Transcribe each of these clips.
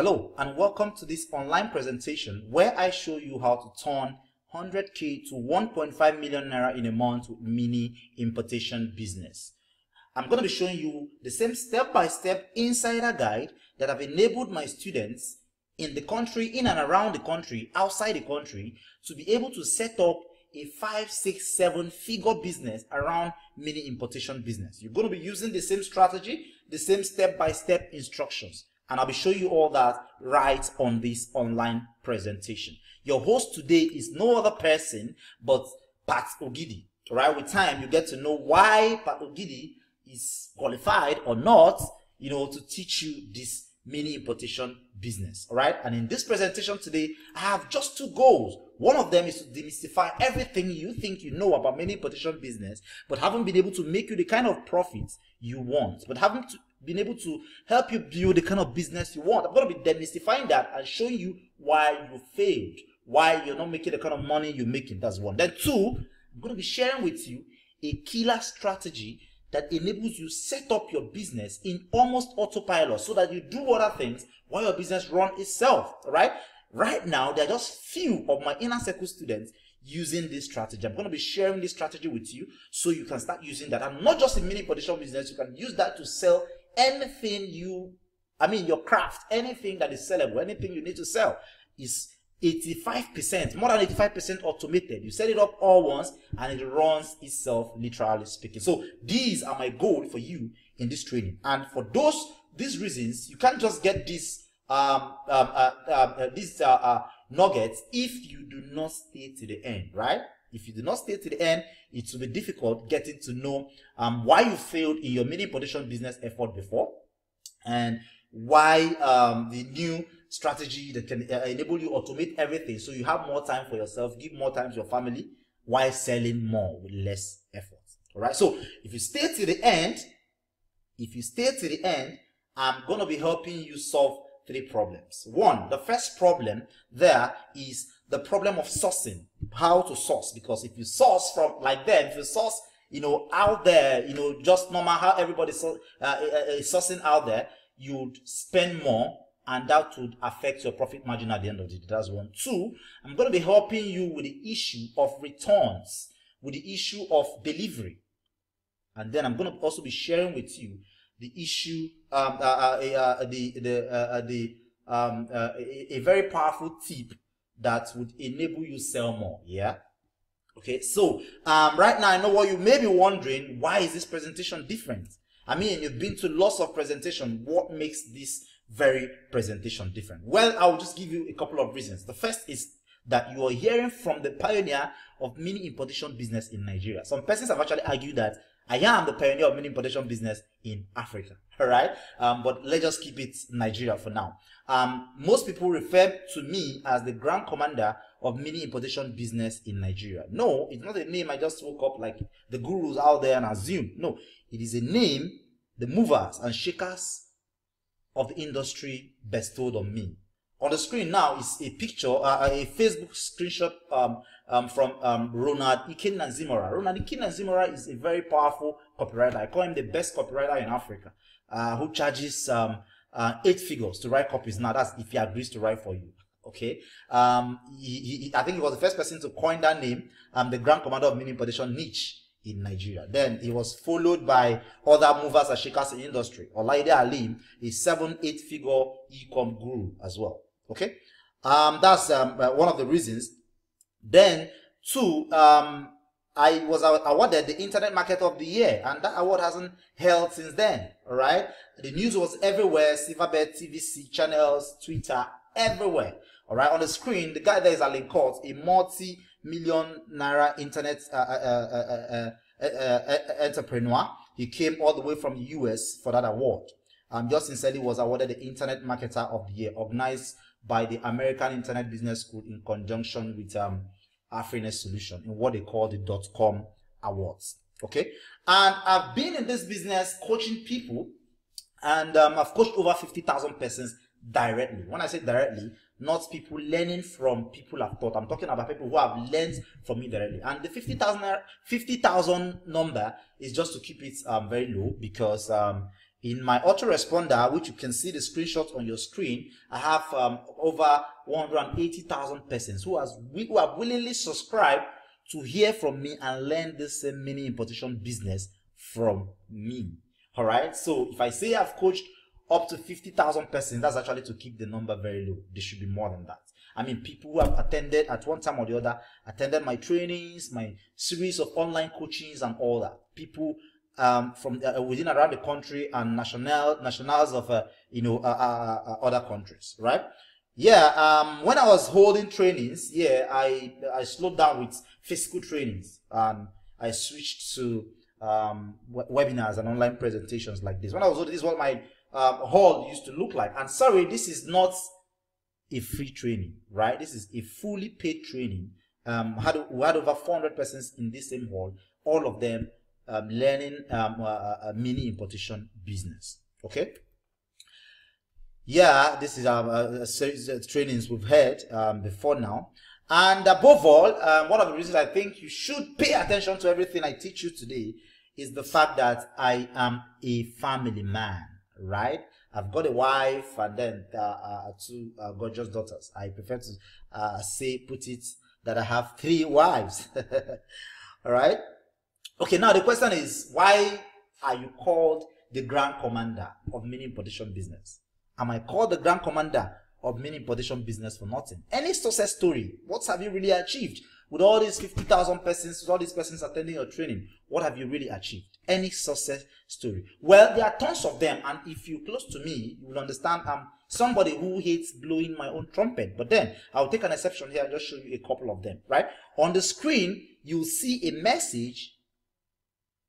Hello and welcome to this online presentation where I show you how to turn 100k to 1.5 million naira in a month with mini importation business. I'm going to be showing you the same step-by-step insider guide that have enabled my students in the country, in and around the country, outside the country, to be able to set up a 5, 6, 7 figure business around mini importation business. You're going to be using the same strategy, the same step-by-step instructions. And I'll be showing you all that right on this online presentation. Your host today is no other person but Pat Ogidi. All right, with time you get to know why Pat Ogidi is qualified or not, to teach you this mini importation business. All right, and in this presentation today, I have just two goals. One of them is to demystify everything you think you know about mini importation business, but haven't been able to make you the kind of profits you want, but haven't been able to help you build the kind of business you want. I'm going to be demystifying that and showing you why you failed, why you're not making the kind of money you're making. That's one. Then two, I'm going to be sharing with you a killer strategy that enables you set up your business in almost autopilot so that you do other things while your business runs itself. All right? Right now, there are just few of my inner circle students using this strategy. I'm going to be sharing this strategy with you so you can start using that. And not just in mini importation business, you can use that to sell anything your craft, anything that is sellable, anything you need to sell is 85%, more than 85% automated. You set it up all once and it runs itself, literally speaking. So these are my goal for you in this training. And for these reasons, you can't just get these nuggets if you do not stay to the end, right? If you do not stay to the end, it will be difficult getting to know why you failed in your mini importation business effort before, and why the new strategy that can enable you automate everything so you have more time for yourself, give more time to your family while selling more with less effort. All right. So if you stay to the end, I'm going to be helping you solve 3 problems. One, the first problem there is the problem of sourcing, how to source. Because if you source from like them, if you source, out there, just normal how everybody is sourcing out there, you'd spend more and that would affect your profit margin at the end of the day. That's one. Two, I'm going to be helping you with the issue of returns, with the issue of delivery. And then I'm going to also be sharing with you the issue, a very powerful tip that would enable you sell more. Yeah. Okay. So right now, I know what you may be wondering. Why is this presentation different? I mean, you've been to lots of presentation. What makes this very presentation different? Well, I'll just give you a couple of reasons. The first is that you are hearing from the pioneer of mini importation business in Nigeria. Some persons have actually argued that I am the pioneer of mini importation business in Africa. All right. But let's just keep it Nigeria for now. Most people refer to me as the grand commander of mini importation business in Nigeria. No, it's not a name I just woke up like the gurus out there and assume. No, it is a name the movers and shakers of the industry bestowed on me. On the screen now is a picture, a Facebook screenshot from Ronald Ikenna-Zimora. Ronald Ikenna-Zimora is a very powerful copywriter. I call him the best copywriter in Africa, who charges 8 figures to write copies. Now that's if he agrees to write for you. Okay, I think he was the first person to coin that name, the grand commander of mini importation niche in Nigeria. Then he was followed by other movers and shakers in the industry. Olaide Alim is 7-8 figure e-com guru as well. Okay, that's one of the reasons. Then two, I was awarded the Internet Market of the Year, and that award hasn't held since then. All right, the news was everywhere: Silverbird, TVC channels, Twitter, everywhere. All right, on the screen, the guy there is Alan Court, a multi-million naira internet entrepreneur. He came all the way from the US for that award. Just sincerely was awarded the Internet Marketer of the Year, organized by the American Internet Business School in conjunction with Afrinet Solution in what they call the .com Awards. Okay, and I've been in this business coaching people, and I've coached over 50,000 persons directly. When I say directly, not people learning from people I've taught. I'm talking about people who have learned from me directly. And the 50,000 number is just to keep it very low, because In my autoresponder, which you can see the screenshot on your screen, I have over 180,000 persons who have willingly subscribed to hear from me and learn this mini importation business from me. All right. So if I say I've coached up to 50,000 persons, that's actually to keep the number very low. There should be more than that. I mean, people who have attended at one time or the other, attended my trainings, my series of online coachings and all that. People from within around the country and nationals of other countries, right? Yeah. When I was holding trainings, yeah, I slowed down with physical trainings and I switched to webinars and online presentations like this. When I was holding, this is what my hall used to look like. And sorry, this is not a free training, right? This is a fully paid training. We had over 400 persons in this same hall, all of them learning a mini importation business. Okay. Yeah, this is a series of trainings we've had before now. And above all, one of the reasons I think you should pay attention to everything I teach you today is the fact that I am a family man, right? I've got a wife and then two gorgeous daughters. I prefer to put it that I have 3 wives. All right. Okay. Now the question is, why are you called the Grand Commander of mini importation business? Am I called the Grand Commander of mini importation business for nothing? Any success story? What have you really achieved with all these 50,000 persons, with all these persons attending your training? What have you really achieved? Any success story? Well, there are tons of them, and if you're close to me, you will understand I'm somebody who hates blowing my own trumpet. But then I'll take an exception here and just show you a couple of them, right? On the screen, you'll see a message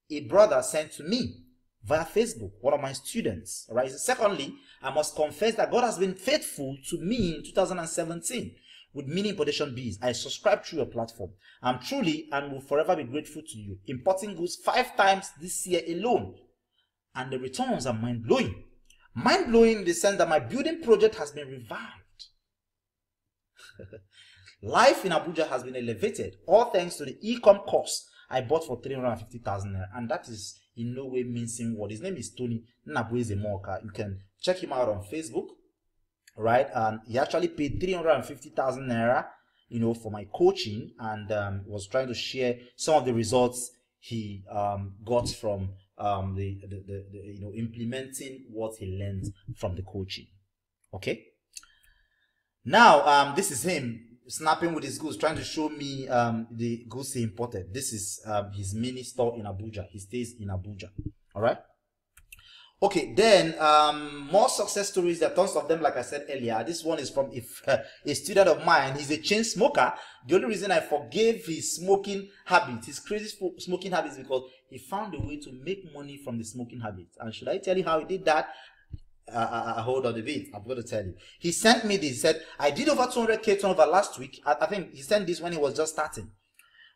a brother sent to me via Facebook, one of my students. All right. Secondly, I must confess that God has been faithful to me in 2017 with mini importation bees. I subscribe through your platform. I'm truly and will forever be grateful to you. Importing goods 5 times this year alone, and the returns are mind-blowing. Mind-blowing in the sense that my building project has been revived. Life in Abuja has been elevated, all thanks to the e-com course I bought for 350,000 naira, and that is in no way mincing word. His name is Tony Nnabueze Moka. You can check him out on Facebook, right? And he actually paid 350,000 naira, for my coaching, and was trying to share some of the results he got from implementing what he learned from the coaching. Okay. Now, this is him snapping with his goods, trying to show me the goods he imported. This is his mini store in Abuja. He stays in Abuja. All right. Okay, then more success stories. There are tons of them, like I said earlier. This one is from a student of mine. He's a chain smoker. The only reason I forgave his smoking habit, his crazy smoking habits, because he found a way to make money from the smoking habit. And should I tell you how he did that? Hold on a bit. I'm going to tell you. He sent me this. He said, I did over 200K turnover last week. I think he sent this when he was just starting,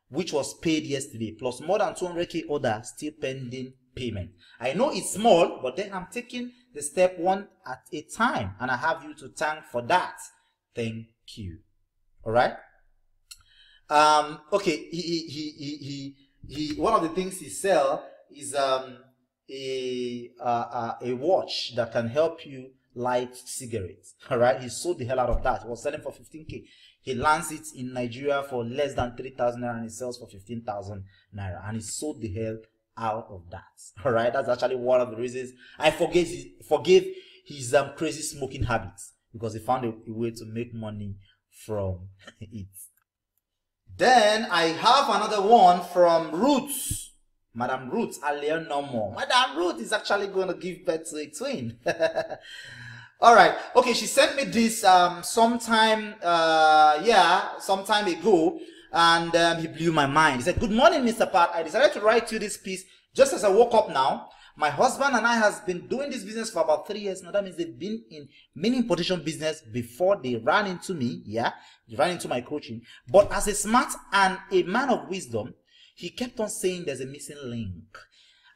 which was paid yesterday, plus more than 200K order still pending payment. I know it's small, but then I'm taking the step one at a time, and I have you to thank for that. Thank you. All right. Okay. He one of the things he sell is a watch that can help you light cigarettes. All right. He sold the hell out of that. He was selling for 15K. He lands it in Nigeria for less than 3,000 naira, and he sells for 15,000 naira, and he sold the hell out of that. All right. That's actually one of the reasons I forgave his crazy smoking habits, because he found a way to make money from it. Then I have another one from Roots. Madam Ruth, Alian no more. Madam Ruth is actually going to give birth to a twin. All right. Okay, she sent me this sometime ago, and he blew my mind. He said, "Good morning, Mr. Pat. I decided to write you this piece just as I woke up now. My husband and I has been doing this business for about 3 years now. That means they've been in mini importation business before they ran into me. Yeah, they ran into my coaching. But as a smart and a man of wisdom, he kept on saying there's a missing link.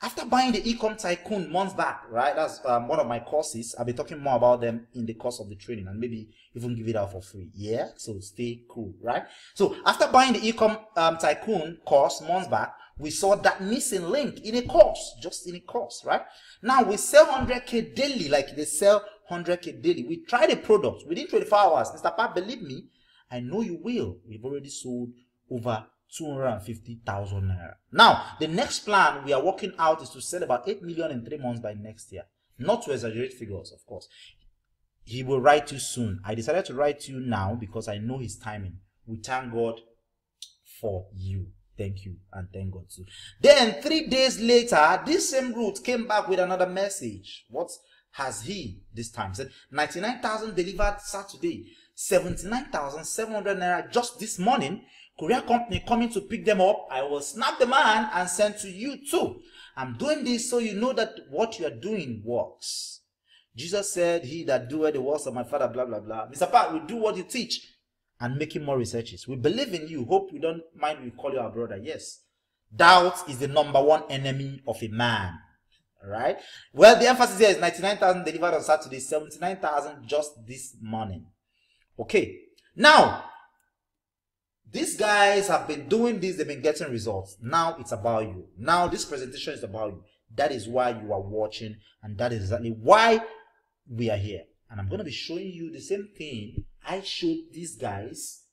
After buying the Ecom Tycoon months back, right? That's one of my courses. I'll be talking more about them in the course of the training, and maybe even give it out for free. Yeah, so stay cool, right? So after buying the Ecom Tycoon course months back, We saw that missing link in a course, just in a course, right? Now we sell 100K daily, like they sell 100K daily. We tried a product within 24 hours. Mr. Pat, believe me, I know you will. We've already sold over 250,000 naira. Now, the next plan we are working out is to sell about 8 million in 3 months by next year. Not to exaggerate figures, of course. He will write you soon. I decided to write you now because I know his timing. We thank God for you. Thank you and thank God too. Then 3 days later, this same route came back with another message. What has he this time? He said 99,000 delivered Saturday, 79,700 naira just this morning. Courier company coming to pick them up. I will snap the man and send to you too. I'm doing this so you know that what you are doing works. Jesus said, he that doeth the works of my Father, blah, blah, blah. Mr. Pat, we do what you teach and making more researches. We believe in you. Hope you don't mind we call you our brother. Yes. Doubt is the #1 enemy of a man. All right. Well, the emphasis here is 99,000 delivered on Saturday, 79,000 just this morning. Okay. Now, these guys have been doing this. They've been getting results. Now it's about you. Now this presentation is about you. That is why you are watching, and that is exactly why we are here. And I'm going to be showing you the same thing I showed these guys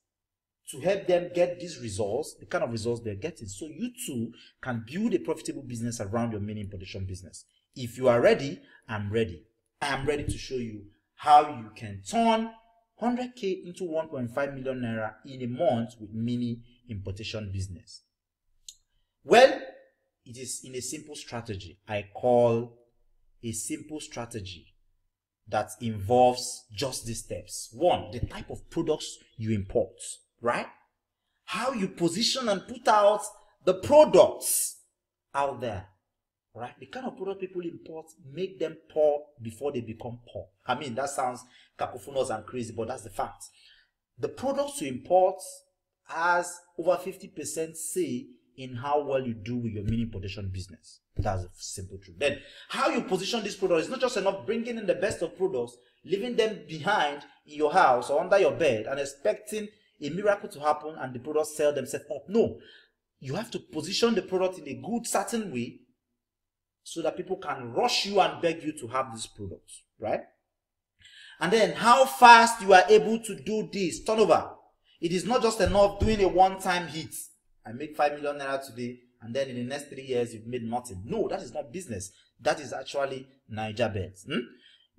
to help them get these results, the kind of results they're getting, so you too can build a profitable business around your mini importation business. If you are ready, I'm ready. I am ready to show you how you can turn 100K into 1.5 million naira in a month with mini importation business. Well, it is in a simple strategy. I call a simple strategy that involves just these steps. 1, the type of products you import, right? How you position and put out the products out there, right? The kind of product people import make them poor before they become poor. I mean, that sounds cacophonous and crazy, but that's the fact. The products you import has over 50% say in how well you do with your mini importation business. That's a simple truth. Then, how you position this product is not just enough bringing in the best of products, leaving them behind in your house or under your bed and expecting a miracle to happen and the products sell themselves up. No, you have to position the product in a good, certain way so that people can rush you and beg you to have these products, right? And then, how fast you are able to do this turnover. It is not just enough doing a one-time hit. I make 5 million naira today, and then in the next 3 years, you've made nothing. No, that is not business. That is actually Niger bets.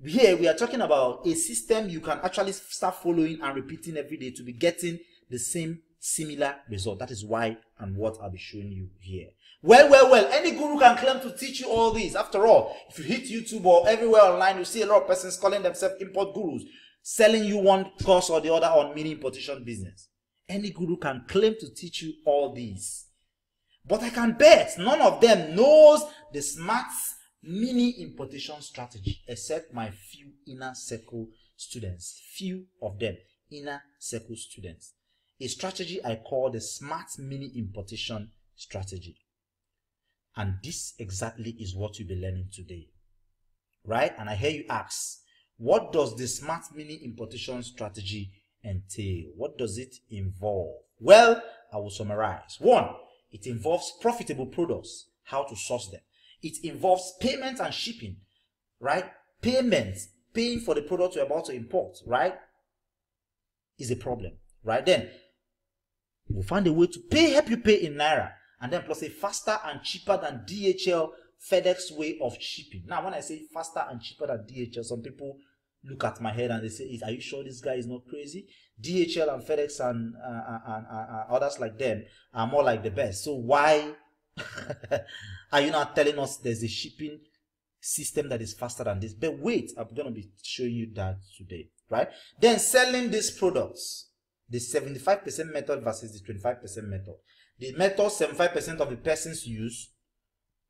Here, we are talking about a system you can actually start following and repeating every day to be getting the same similar result. That is why and what I'll be showing you here. Well, any guru can claim to teach you all this. After all, if you hit YouTube or everywhere online, you see a lot of persons calling themselves import gurus, selling you one course or the other on mini importation business. Any guru can claim to teach you all these. But I can bet none of them knows the smart mini importation strategy, except my few inner circle students. Few of them, inner circle students. A strategy I call the smart mini importation strategy. And this exactly is what you'll be learning today. Right? And I hear you ask, what does the smart mini importation strategy entail? What does it involve? Well, I will summarize. 1, it involves profitable products, how to source them. It involves payment and shipping, right? Payments, paying for the product you're about to import, right, is a problem, right? Then we'll find a way to help you pay in naira, and then plus a faster and cheaper than DHL, FedEx way of shipping. Now, when I say faster and cheaper than DHL, some people look at my head and they say, are you sure this guy is not crazy? DHL and FedEx and others like them are more like the best. So why are you not telling us there's a shipping system that is faster than this? But wait, I'm going to be showing you that today, right? Then selling these products, the 75% method versus the 25% method. The method 75% of the persons use,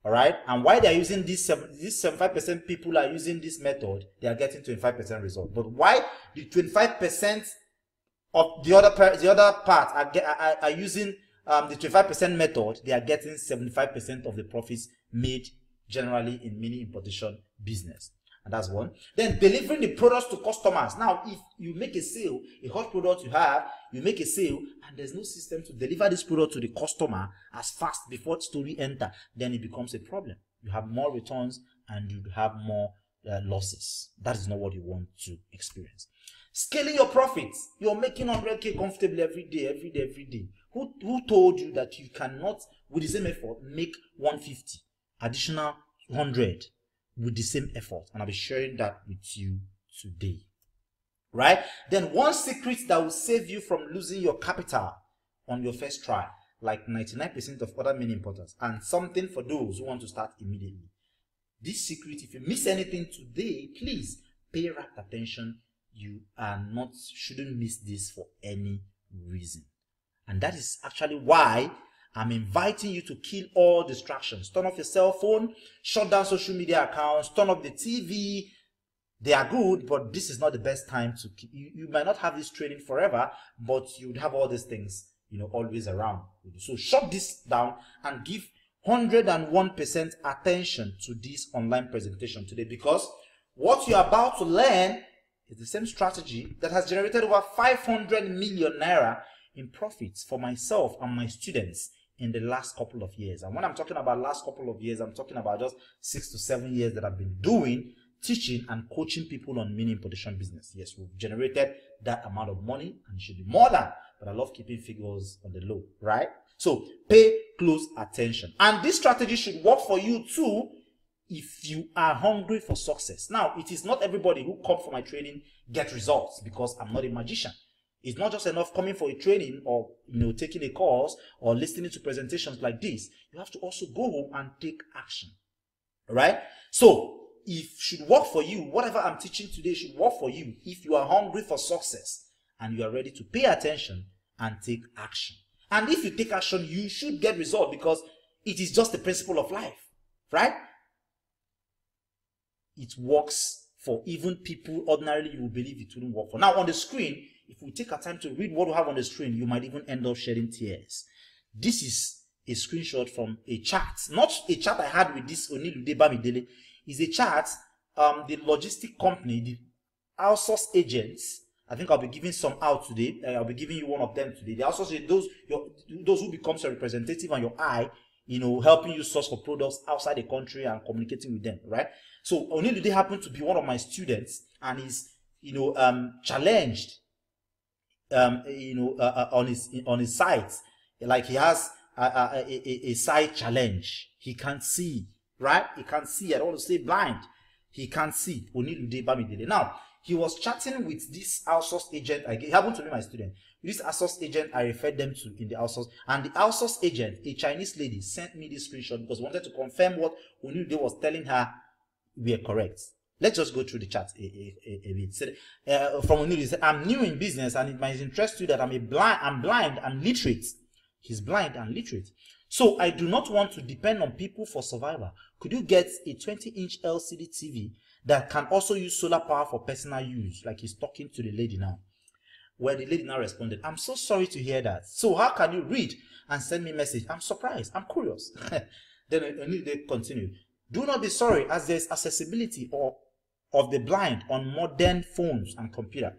all right, and why they are using this 75% people are using this method, they are getting 25% result. But why the 25% of the other part are using the 25% method, they are getting 75% of the profits made generally in mini importation business. and that's one. Then delivering the products to customers. Now, if you make a sale, a hot product you have, you make a sale, and there's no system to deliver this product to the customer as fast before story enter, then it becomes a problem. You have more returns and you have more losses. That is not what you want to experience. Scaling your profits. You're making 100K comfortably every day. Who told you that you cannot, with the same effort, make 150, additional 100 with the same effort? And I'll be sharing that with you today. Right? Then one secret that will save you from losing your capital on your first try, like 99% of other many importers, and something for those who want to start immediately. This secret, if you miss anything today, please pay rapt attention. You shouldn't miss this for any reason. And that is actually why I'm inviting you to kill all distractions. Turn off your cell phone, shut down social media accounts, turn off the TV. They are good, but this is not the best time to keep. You might not have this training forever, but you would have all these things, always around. So shut this down and give 101% attention to this online presentation today, because what you're about to learn is the same strategy that has generated over 500 million naira in profits for myself and my students in the last couple of years. And when I'm talking about last couple of years, I'm talking about just 6 to 7 years that I've been teaching and coaching people on mini importation business. Yes, we've generated that amount of money, and it should be more than, but I love keeping figures on the low, right? So pay close attention. And this strategy should work for you too if you are hungry for success. Now, it is not everybody who comes for my training gets results, because I'm not a magician. It's not just enough coming for a training or taking a course or listening to presentations like this. You have to also go home and take action. Right? So if should work for you, whatever I'm teaching today should work for you if you are hungry for success and you are ready to pay attention and take action. And if you take action, you should get results, because it is just the principle of life, right? It works for even people ordinarily you will believe it wouldn't work for. Now on the screen, if we take our time to read what we have on the screen, you might even end up shedding tears. This is a screenshot from a chart, not a chart I had with this Onilude Bamidele. It's a chart, the logistic company, the outsource agents. I think I'll be giving some out today. I'll be giving you one of them today. They also say those who becomes your representative and your eye, helping you source for products outside the country and communicating with them, right? So Onilude happened to be one of my students, and he's challenged on his site. Like he has a site challenge. He can't see, right? He can't see. I don't want to say blind. He can't see. Onilude Bamidele. Now, he was chatting with this outsource agent. He happened to be my student. This outsource agent, I referred them to in the outsource. And the outsource agent, a Chinese lady, sent me this screenshot because wanted to confirm what Onilude was telling her were correct. Let's just go through the chat a bit. From Onilude, he said, I'm new in business and it might interest you that I'm blind and literate. He's blind and literate. So I do not want to depend on people for survival. Could you get a 20-inch LCD TV that can also use solar power for personal use? Like he's talking to the lady now. Where the lady now responded, I'm so sorry to hear that. So how can you read and send me a message? I'm surprised. I'm curious. Then they continued. Do not be sorry, as there's accessibility of the blind on modern phones and computer.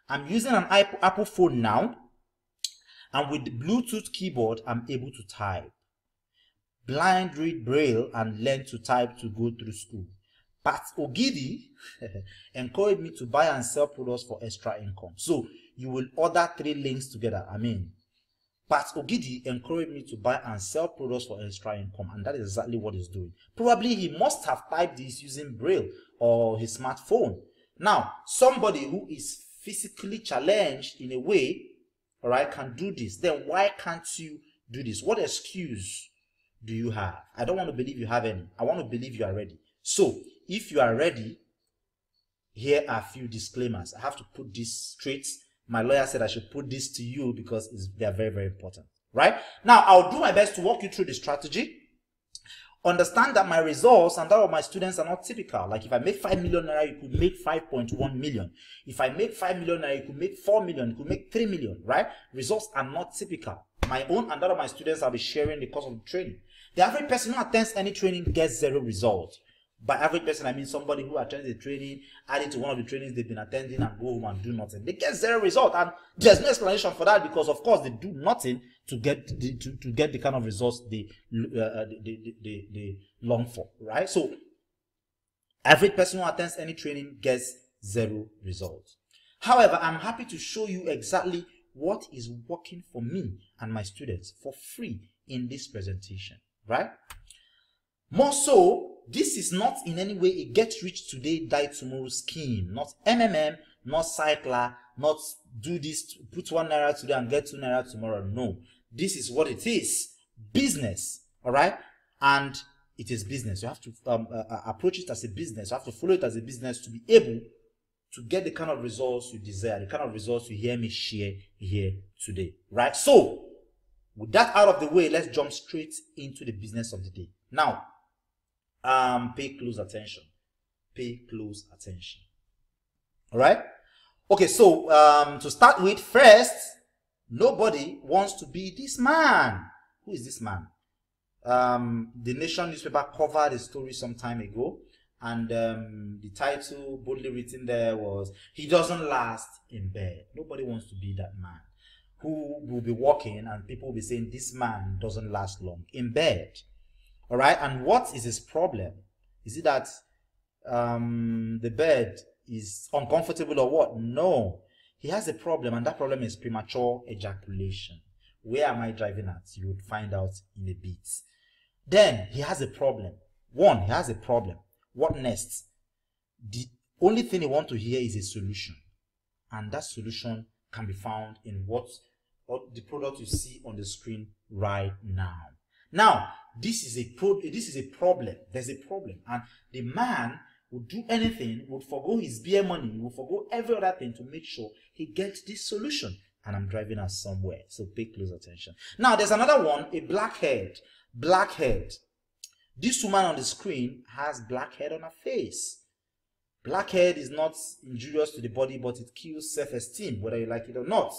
I'm using an Apple phone now, and with the Bluetooth keyboard, I'm able to type. Blind read Braille and learn to type to go through school. Pat Ogidi encouraged me to buy and sell products for extra income. So you will order 3 links together. Pat Ogidi encouraged me to buy and sell products for extra income, and that is exactly what he's doing. Probably he must have typed this using Braille or his smartphone. Now, somebody who is physically challenged in a way, all right, can do this. Then why can't you do this? What excuse do you have? I don't want to believe you have any. I want to believe you are ready. So, if you are ready, here are a few disclaimers. I have to put this straight. My lawyer said I should put this to you because they are very, very important. Right? Now, I'll do my best to walk you through the strategy. Understand that my results and that of my students are not typical. Like if I make 5 million naira, you could make 5.1 million. If I make 5 million naira, you could make 4 million, you could make 3 million, right? Results are not typical. My own and that of my students, I'll be sharing the course of the training. The average person who attends any training gets 0 results. By average person, I mean somebody who attends the training, add it to one of the trainings they've been attending, and go home and do nothing. They get zero result, and there's no explanation for that, because of course they do nothing to get the kind of results they long for, right? So average person who attends any training gets zero results. However, I'm happy to show you exactly what is working for me and my students for free in this presentation, right? More so, this is not in any way a get rich today, die tomorrow scheme. Not MMM, not cycler, not do this, put 1 naira today and get 2 naira tomorrow. No, this is what it is. Business, all right? And it is business. You have to approach it as a business. You have to follow it as a business to be able to get the kind of results you desire, the kind of results you hear me share here today, right? So, with that out of the way, let's jump straight into the business of the day. Now, pay close attention. Pay close attention. All right? Okay, so to start with, first, nobody wants to be this man. Who is this man? The Nation newspaper covered a story some time ago, and the title boldly written there was, "He doesn't last in bed." Nobody wants to be that man who will be walking and people will be saying, "This man doesn't last long in bed." All right, and what is his problem? Is it that the bed is uncomfortable or what? No, he has a problem, and that problem is premature ejaculation. Where am I driving at? You would find out in a bit. Then he has a problem. One, he has a problem. What next? The only thing he wants to hear is a solution, and that solution can be found in what the product you see on the screen right now. Now, this is a problem. There's a problem, and the man would do anything, would forgo his beer money, would forgo every other thing to make sure he gets this solution. And I'm driving us somewhere, so pay close attention. Now, there's another one, a blackhead. Blackhead. This woman on the screen has blackhead on her face. Blackhead is not injurious to the body, but it kills self-esteem, whether you like it or not.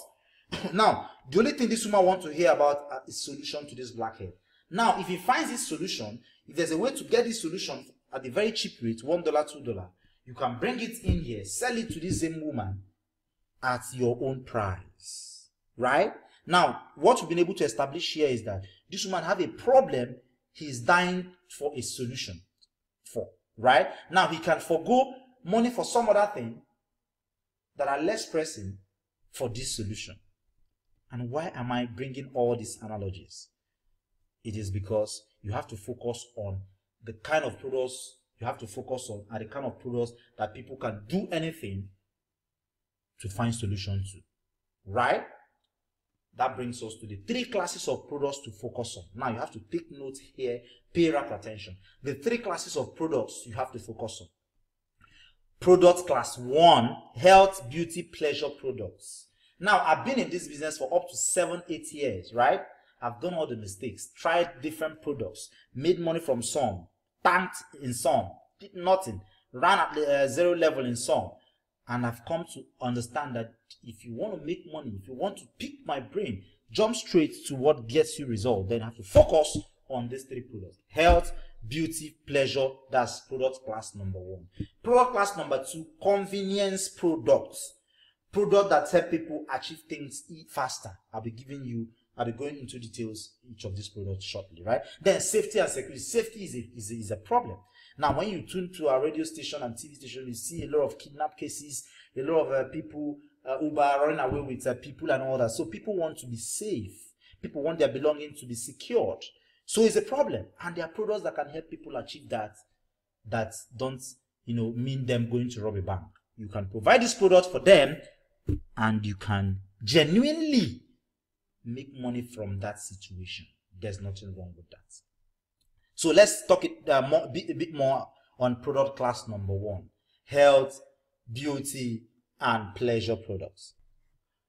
Now, the only thing this woman wants to hear about is a solution to this blackhead. Now, if he finds this solution, if there's a way to get this solution at a very cheap rate, $1, $2, you can bring it in here, sell it to this same woman at your own price, right? Now, what we've been able to establish here is that this woman have a problem he's dying for a solution for, right? Now, he can forgo money for some other thing that are less pressing for this solution. And why am I bringing all these analogies? It is because you have to focus on the kind of products you have to focus on, and the kind of products that people can do anything to find solutions to, right? That brings us to the 3 classes of products to focus on. Now, you have to take note here, pay rapt attention. The 3 classes of products you have to focus on. Product class 1, health, beauty, pleasure products. Now, I've been in this business for up to 7-8 years, right? I've done all the mistakes, tried different products, made money from some, tanked in some, did nothing, ran at the 0 level in some. And I've come to understand that if you want to make money, if you want to pick my brain, jump straight to what gets you result, then you have to focus on these 3 products. Health, beauty, pleasure. That's product class number 1. Product class number 2, convenience products. Product that help people achieve things faster. I'll be going into details each of these products shortly, right? Then safety and security. Safety is a problem. Now, when you tune to our radio station and TV station, you see a lot of kidnap cases, a lot of people, Uber running away with people and all that. So people want to be safe. People want their belongings to be secured. So it's a problem. And there are products that can help people achieve that don't, mean them going to rob a bank. You can provide this product for them, and you can genuinely make money from that situation. There's nothing wrong with that. So let's talk a bit more on product class number 1. Health, beauty, and pleasure products.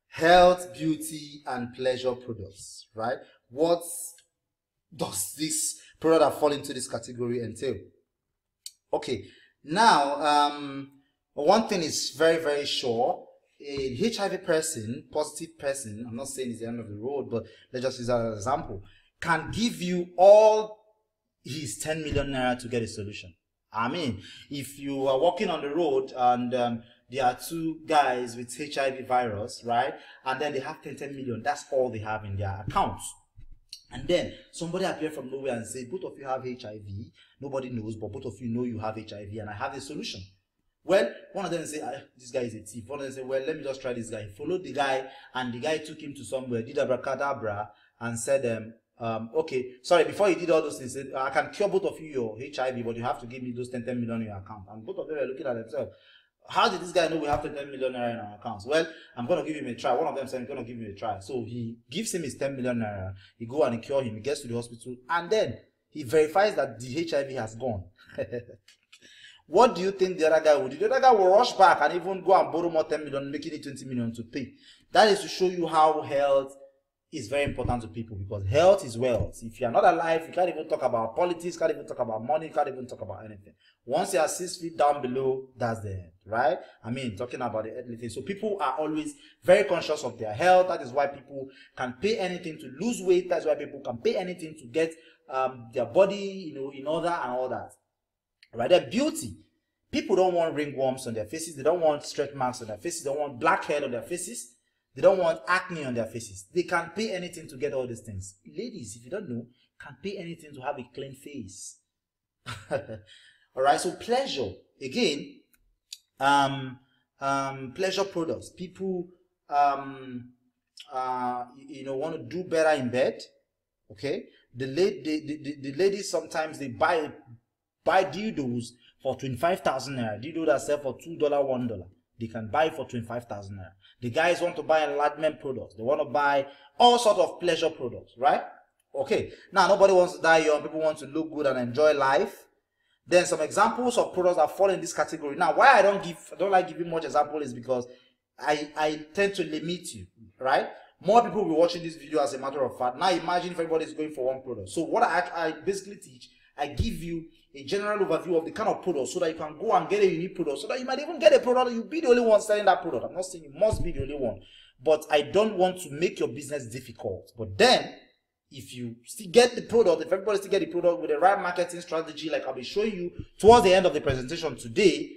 Health, beauty, and pleasure products, right? What does this product that fall into this category entail? Okay, now, one thing is very, very sure. A HIV person, positive person, I'm not saying it's the end of the road, but let's just use that as an example, can give you all his 10 million naira to get a solution. I mean, if you are walking on the road and there are two guys with HIV virus, right? And then they have 10 million. That's all they have in their accounts. And then somebody appear from nowhere and say, both of you have HIV. Nobody knows, but both of you know you have HIV, and I have a solution. Well, one of them say, this guy is a thief. One of them say, well, let me just try this guy. He followed the guy, and the guy took him to somewhere, did abracadabra, and said, okay, sorry, before he did all those things, he said, I can cure both of you your HIV, but you have to give me those 10 million in your account. And both of them were looking at themselves. How did this guy know we have 10 million naira in our accounts? Well, I'm going to give him a try. One of them said, I'm going to give him a try. So he gives him his 10 million naira. He go and he cure him. He gets to the hospital. And then he verifies that the HIV has gone. What do you think the other guy will do? The other guy will rush back and even go and borrow more 10 million, making it 20 million to pay. That is to show you how health is very important to people, because health is wealth. If you are not alive, you can't even talk about politics, can't even talk about money, can't even talk about anything. Once you are 6 feet down below, that's the end, right? I mean, talking about the earthly thing. So people are always very conscious of their health. That is why people can pay anything to lose weight. That's why people can pay anything to get their body, in order and all that. Right? Then beauty. People don't want ringworms on their faces. They don't want stretch marks on their faces. They don't want blackhead on their faces. They don't want acne on their faces. They can pay anything to get all these things. Ladies, if you don't know, can pay anything to have a clean face. All right, so pleasure. Again, pleasure products. People, want to do better in bed. Okay, the ladies sometimes they buy dildos for 25,000 naira. Dildo that sell for $2, $1. They can buy for 25,000 naira. The guys want to buy enlargement products. They want to buy all sorts of pleasure products, right? Okay. Now, nobody wants to die young. People want to look good and enjoy life. Then some examples of products that fall in this category. Now, why I don't like giving much example is because I tend to limit you, right? More people will be watching this video as a matter of fact. Now, imagine if everybody is going for one product. So what I basically teach, I give you a general overview of the kind of product so that you can go and get a unique product, so that you might even get a product, you'll be the only one selling that product. I'm not saying you must be the only one, but I don't want to make your business difficult. But then, if you still get the product, if everybody still get the product with the right marketing strategy, like I'll be showing you towards the end of the presentation today,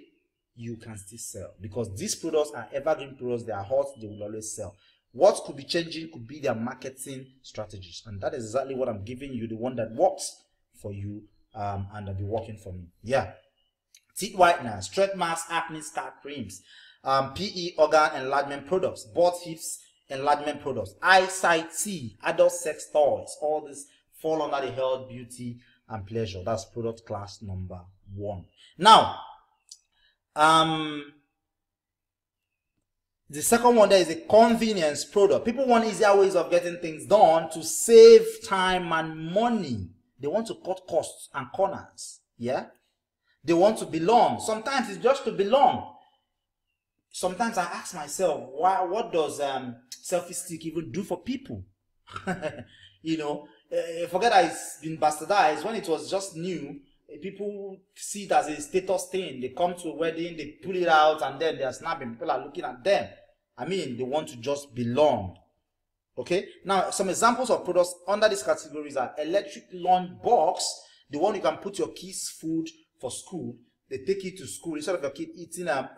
you can still sell. Because these products are evergreen products, they are hot, they will always sell. What could be changing could be their marketing strategies. And that is exactly what I'm giving you, the one that works for you. And they'll be working for me. Yeah. Teeth whitener, stretch marks, acne scar creams, PE organ enlargement products, butt hips enlargement products, eyesight tea, adult sex toys. All this fall under the health, beauty, and pleasure. That's product class number 1. Now, the second one there is a convenience product. People want easier ways of getting things done to save time and money. They want to cut costs and corners. Yeah. They want to belong. Sometimes it's just to belong. Sometimes I ask myself, what does selfie stick even do for people? Forget that it's been bastardized. When it was just new, people see it as a status thing. They come to a wedding, they pull it out, and then they are snapping. People are looking at them. I mean, they want to just belong. Okay, now some examples of products under these categories are electric lunch box, the one you can put your kids' food for school. They take it to school. Instead of your kid eating a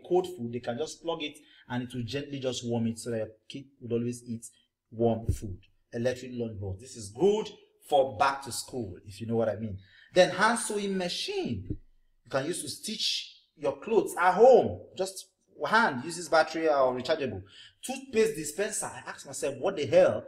cold food, they can just plug it and it will gently just warm it, so that your kid would always eat warm food. Electric lunch box. This is good for back to school, if you know what I mean. Then hand sewing machine. You can use to stitch your clothes at home. Just hand, uses battery or rechargeable. Toothpaste dispenser. I asked myself, what the hell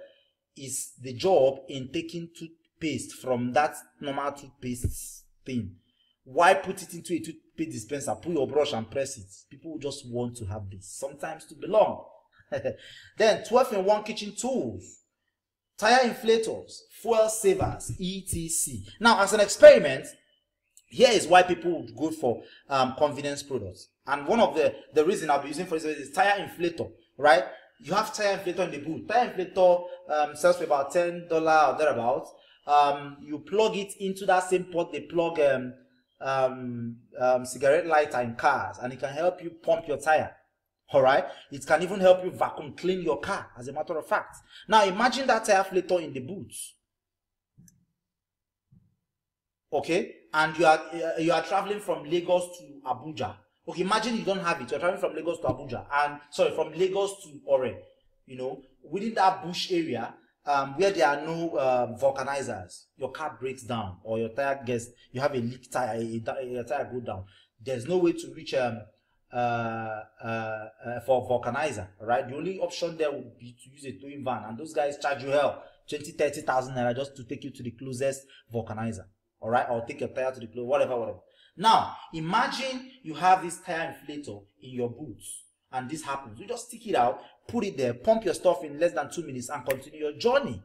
is the job in taking toothpaste from that normal toothpaste thing? Why put it into a toothpaste dispenser? Put your brush and press it. People just want to have this. Sometimes to belong. Then 12-in-1 kitchen tools, tire inflators, fuel savers, etc. Now, as an experiment, here is why people would go for convenience products. And one of the reason I'll be using for this is tire inflator, right? You have tire inflator in the boot. Tire inflator sells for about $10 or thereabouts. You plug it into that same port they plug cigarette lighter in cars, and it can help you pump your tire. All right, it can even help you vacuum clean your car, as a matter of fact. Now imagine that tire inflator in the boot. Okay, and you are traveling from Lagos to Abuja. Okay, imagine you don't have it. You're traveling from Lagos to Abuja, and sorry, from Lagos to Ore. You know, within that bush area, where there are no vulcanizers, your car breaks down or your tire gets, you have a leak tire, your tire go down. There's no way to reach for vulcanizer, right? The only option there would be to use a towing van, and those guys charge you hell 20,000-30,000 naira just to take you to the closest vulcanizer, all right, or take your tire to the closest, whatever. Now imagine you have this tire inflator in your boots, and this happens. You just stick it out, put it there, pump your stuff in less than 2 minutes, and continue your journey.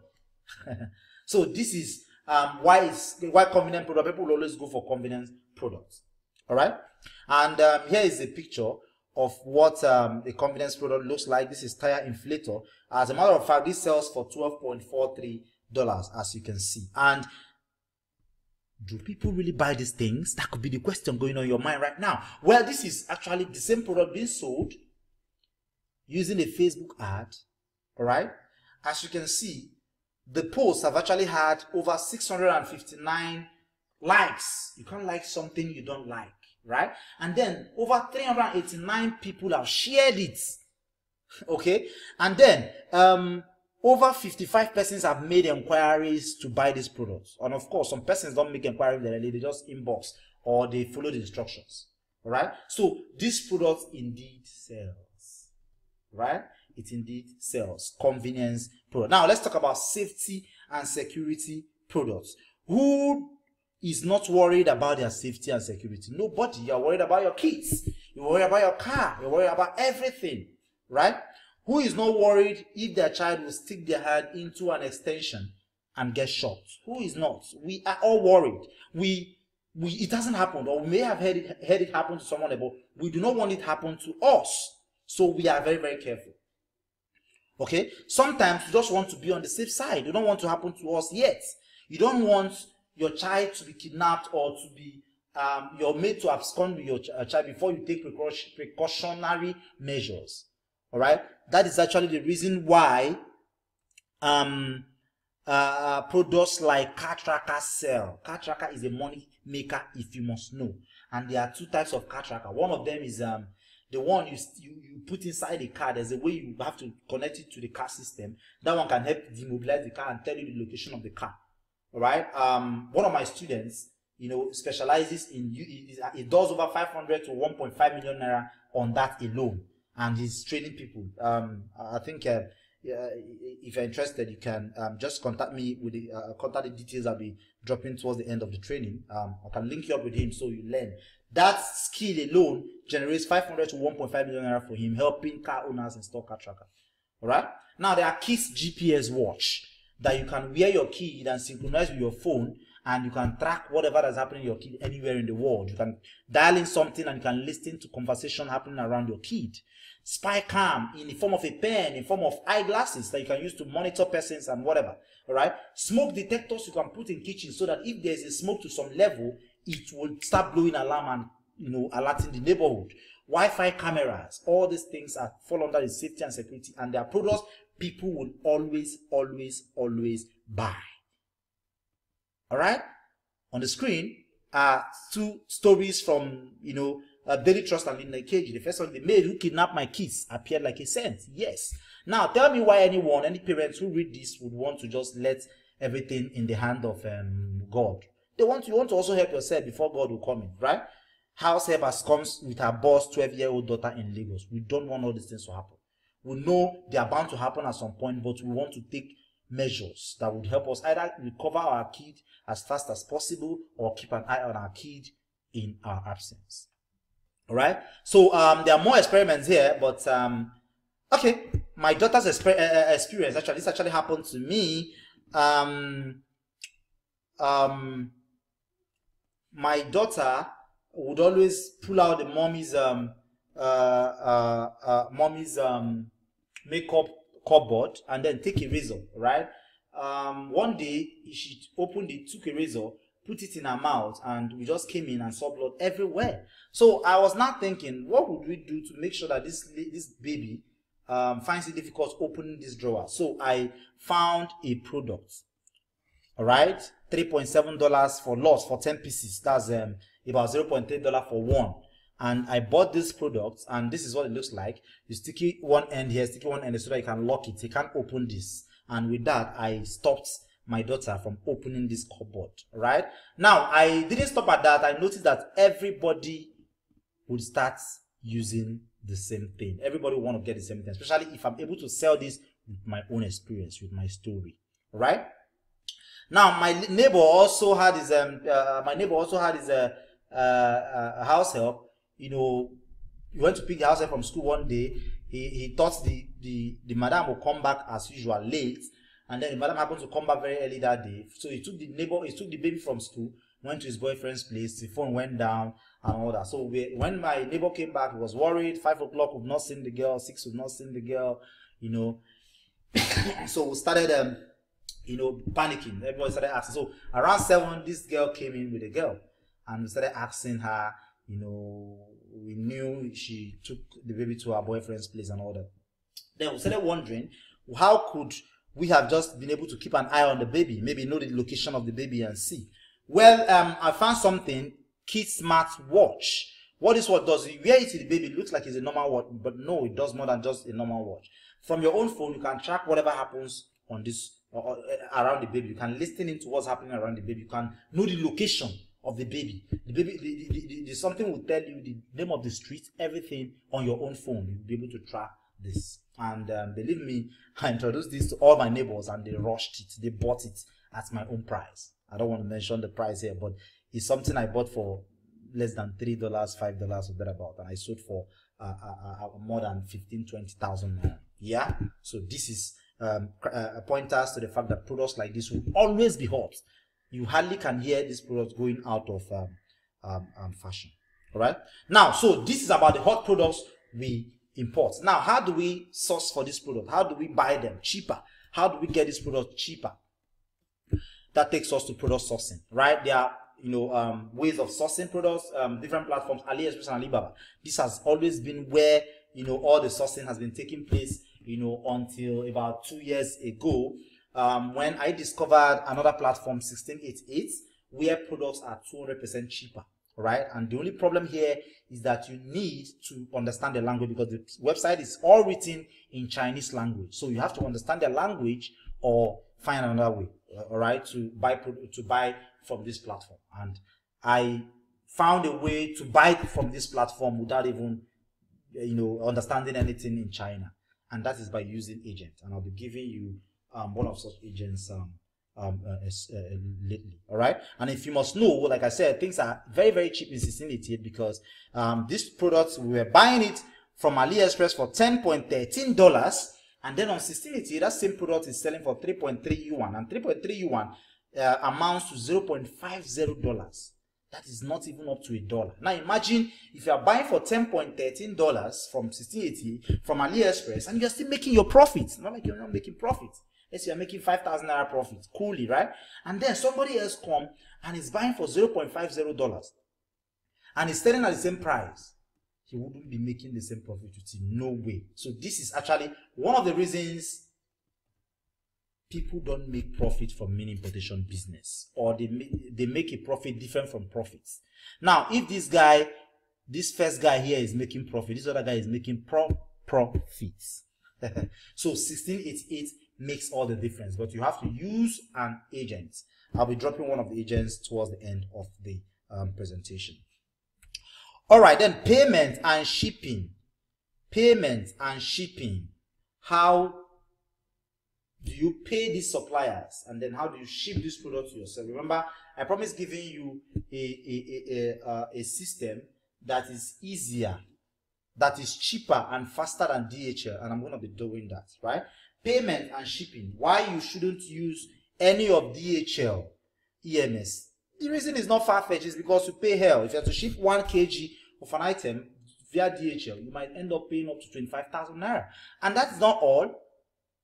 So this is why convenient product. People will always go for convenience products. All right, and here is a picture of what a convenience product looks like. This is tire inflator. As a matter of fact, this sells for $12.43, as you can see. And do people really buy these things? That could be the question going on in your mind right now. Well, this is actually the same product being sold using a Facebook ad. All right, as you can see, the posts have actually had over 659 likes. You can't like something you don't like, right? And then over 389 people have shared it. Okay, and then over 55 persons have made inquiries to buy these products. And of course, some persons don't make inquiries directly, they just inbox or they follow the instructions. All right, so this product indeed sells, right? It indeed sells. Convenience product. Now let's talk about safety and security products. Who is not worried about their safety and security? Nobody. You're worried about your kids, you're worried about your car, you're worried about everything, right? Who is not worried if their child will stick their hand into an extension and get shot? Who is not? We are all worried. It hasn't happened, or we may have heard it happen to someone, but we do not want it to happen to us. So we are very, very careful. Okay? Sometimes you just want to be on the safe side. You don't want to happen to us yet. You don't want your child to be kidnapped or to be you're made to abscond with your child before you take precautionary measures. All right, that is actually the reason why products like car tracker sell. Car tracker is a money maker, if you must know. And there are two types of car tracker. One of them is the one you put inside the car. There's a way you have to connect it to the car system. That one can help demobilize the car and tell you the location of the car. All right. One of my students, specializes in it does over 500 to 1.5 million naira on that alone, and he's training people. I think if you're interested, you can just contact me with the contact the details I'll be dropping towards the end of the training. I can link you up with him so you learn. That skill alone generates 500 to 1.5 million naira for him, helping car owners install car tracker. All right. Now there are Keys GPS watch that you can wear your key and synchronize with your phone, and you can track whatever is happening in your kid anywhere in the world. You can dial in something and you can listen to conversation happening around your kid. Spy cam in the form of a pen, in the form of eyeglasses that you can use to monitor persons and whatever. All right. Smoke detectors you can put in kitchen so that if there's a smoke to some level, it will start blowing alarm and alerting the neighborhood. Wi-Fi cameras, all these things fall under the safety and security, and they are products people will always buy. All right. On the screen are two stories from Daily Trust and Linda Cage. The first one, the maid who kidnapped my kids appeared like a saint. Yes. Now tell me why any parents who read this would want to just let everything in the hand of God. You want to also help yourself before God will come in, right? House helpers comes with her boss 12-year-old daughter in Lagos. We don't want all these things to happen. We know they are bound to happen at some point, but we want to take measures that would help us either recover our kid as fast as possible or keep an eye on our kid in our absence. All right. So there are more experiments here, but okay. My daughter's experience this actually happened to me. My daughter would always pull out the mommy's makeup cupboard and then take a razor, right? One day she opened it, took a razor, put it in her mouth, and we just came in and saw blood everywhere. So I was now thinking, what would we do to make sure that this baby finds it difficult opening this drawer? So I found a product. All right, $3.7 for loss for 10 pieces. That's about $0.3 for one. And I bought this product, and this is what it looks like. You sticky one end here, sticky one end so that you can lock it. You can't open this. And with that, I stopped my daughter from opening this cupboard. Right now, I didn't stop at that. I noticed that everybody would start using the same thing. Everybody will want to get the same thing, especially if I'm able to sell this with my own experience, with my story. Right now, my neighbor also had his house help. You know, he went to pick the house help from school one day. He thought the madam would come back as usual late, and then the madam happened to come back very early that day. So he took the baby from school, went to his boyfriend's place. The phone went down and all that. So when my neighbor came back, he was worried. 5 o'clock, we've not seen the girl. 6, we've not seen the girl. You know, so we started panicking. Everybody started asking. So around 7, this girl came in with a girl, and we started asking her. You know, we knew she took the baby to her boyfriend's place and all that. Then we started wondering, how could we have just been able to keep an eye on the baby, maybe know the location of the baby and see? Well, I found something, Kid Smart Watch. What this watch does, you wear it to the baby, it looks like it's a normal watch, but no, it does more than just a normal watch. From your own phone, you can track whatever happens on this around the baby. You can listen into what's happening around the baby. You can know the location of the baby. Something will tell you the name of the street, everything on your own phone. You'll be able to track this. And believe me, I introduced this to all my neighbors, and they rushed it. They bought it at my own price. I don't want to mention the price here, but it's something I bought for less than $3, $5 or thereabout, and I sold for more than 15,000-20,000 naira. Yeah. So this is pointers to the fact that products like this will always be hot. You hardly can hear this product going out of fashion. All right. Now, so this is about the hot products we import. Now, how do we source for this product? How do we buy them cheaper? How do we get this product cheaper? That takes us to product sourcing, right? There are ways of sourcing products, different platforms, AliExpress and Alibaba. This has always been where all the sourcing has been taking place, until about 2 years ago. When I discovered another platform, 1688, where products are 200% cheaper, right? And the only problem here is that you need to understand the language, because the website is all written in Chinese language. So you have to understand the language or find another way, all right, to buy from this platform. And I found a way to buy from this platform without even, understanding anything in China, and that is by using agents. And I'll be giving you one of such agents lately. All right. And if you must know, like I said, things are very, very cheap in 1688, because this product, we were buying it from AliExpress for $10.13, and then on 1688, that same product is selling for 3.3 yuan, and 3.3 yuan amounts to $0.50. That is not even up to $1. Now imagine if you are buying for $10.13 from 1688 from AliExpress, and you're still making your profits. Not like you're not making profits. Let's say you're making 5,000 naira profit, coolly, right? And then somebody else come and is buying for $0.50, and is selling at the same price. He wouldn't be making the same profit with him. No way. So this is actually one of the reasons people don't make profit from mini importation business, or they make a profit different from profits. Now, if this first guy here is making profit, this other guy is making profits. So 1688 makes all the difference, but you have to use an agent. I'll be dropping one of the agents towards the end of the presentation. All right, then payment and shipping. Payment and shipping. How do you pay these suppliers, and then how do you ship this product to yourself? Remember, I promised giving you a system that is easier, that is cheaper and faster than DHL, and I'm going to be doing that, right? Payment and shipping. Why you shouldn't use any of DHL EMS? The reason is not far-fetched, is because you pay hell. If you have to ship 1 kg of an item via DHL, you might end up paying up to 25,000 naira. And that's not all.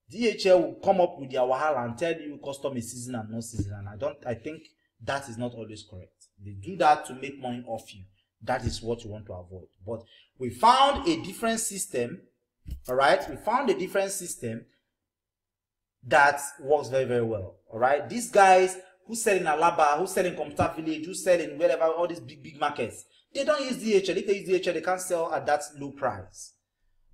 DHL will come up with their wahala and tell you custom is season and non season, and I think that is not always correct. They do that to make money off you. That is what you want to avoid. But we found a different system. All right, we found a different system that works very, very well. All right, these guys who sell in Alaba, who sell in Computer Village, who sell in wherever, all these big markets, they don't use DHL. If they use DHL, they can't sell at that low price.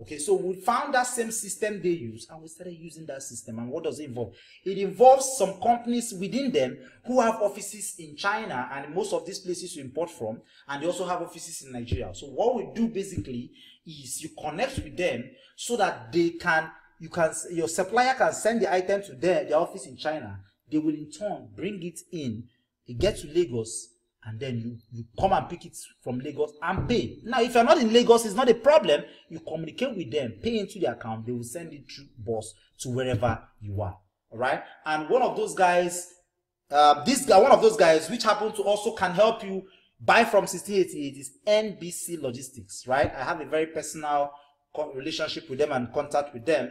Okay, so we found that same system they use and we started using that system. And what does it involve? It involves some companies within them who have offices in China, and most of these places you import from, and they also have offices in Nigeria. So what we do basically is you connect with them so that your supplier can send the item to their office in China. They will in turn bring it in, it gets to Lagos, and then you come and pick it from Lagos and pay. Now, if you're not in Lagos, it's not a problem. You communicate with them, pay into the account, they will send it through bus to wherever you are. All right. And one of those guys, one of those guys, which happen to also can help you buy from 1688 is NBC Logistics. Right. I have a very personal relationship with them and contact with them.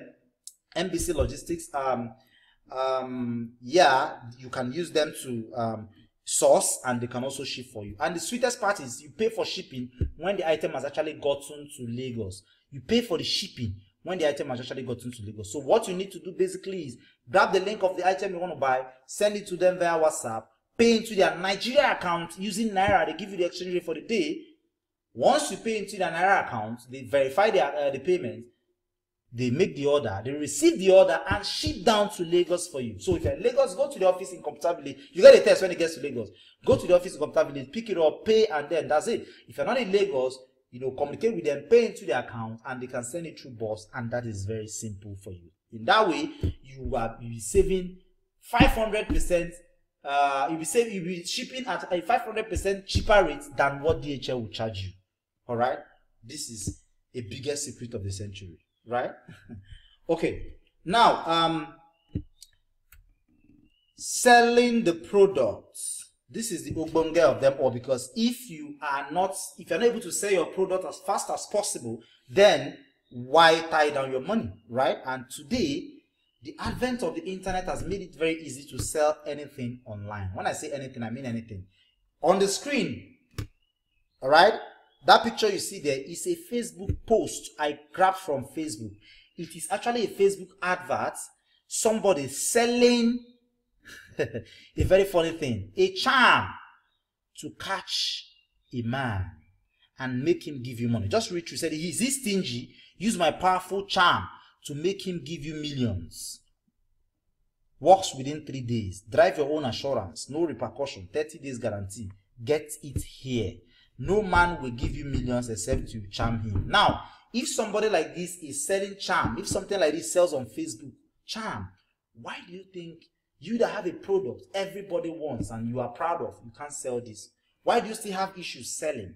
NBC Logistics. Yeah, you can use them to source, and they can also ship for you. And the sweetest part is you pay for shipping when the item has actually gotten to Lagos. You pay for the shipping when the item has actually gotten to Lagos. So what you need to do basically is grab the link of the item you want to buy, send it to them via WhatsApp, pay into their Nigeria account using Naira. They give you the exchange rate for the day. Once you pay into their Naira account, they verify the payment. They make the order, they receive the order and ship down to Lagos for you. So if you're in Lagos, go to the office in Computer Village. You get a test when it gets to Lagos. Go to the office in Computer Village, pick it up, pay, and then that's it. If you're not in Lagos, communicate with them, pay into their account, and they can send it through bus, and that is very simple for you. In that way, you'll be saving 500%. You'll be shipping at a 500% cheaper rate than what DHL will charge you. All right, this is a biggest secret of the century. Right? Okay. Now, selling the products. This is the ogbonge of them all, because if you're not able to sell your product as fast as possible, then why tie down your money, right? And today, the advent of the internet has made it very easy to sell anything online. When I say anything, I mean anything. On the screen, all right? That picture you see there is a Facebook post I grabbed from Facebook. It is actually a Facebook advert. Somebody selling a very funny thing. A charm to catch a man and make him give you money. Just read through. Said, is he stingy? Use my powerful charm to make him give you millions. Works within 3 days. Drive your own assurance. No repercussion. 30 days guarantee. Get it here. No man will give you millions except you charm him. Now, if somebody like this is selling charm, if something like this sells on Facebook, charm, why do you think you that have a product everybody wants and you are proud of, you can't sell this? Why do you still have issues selling?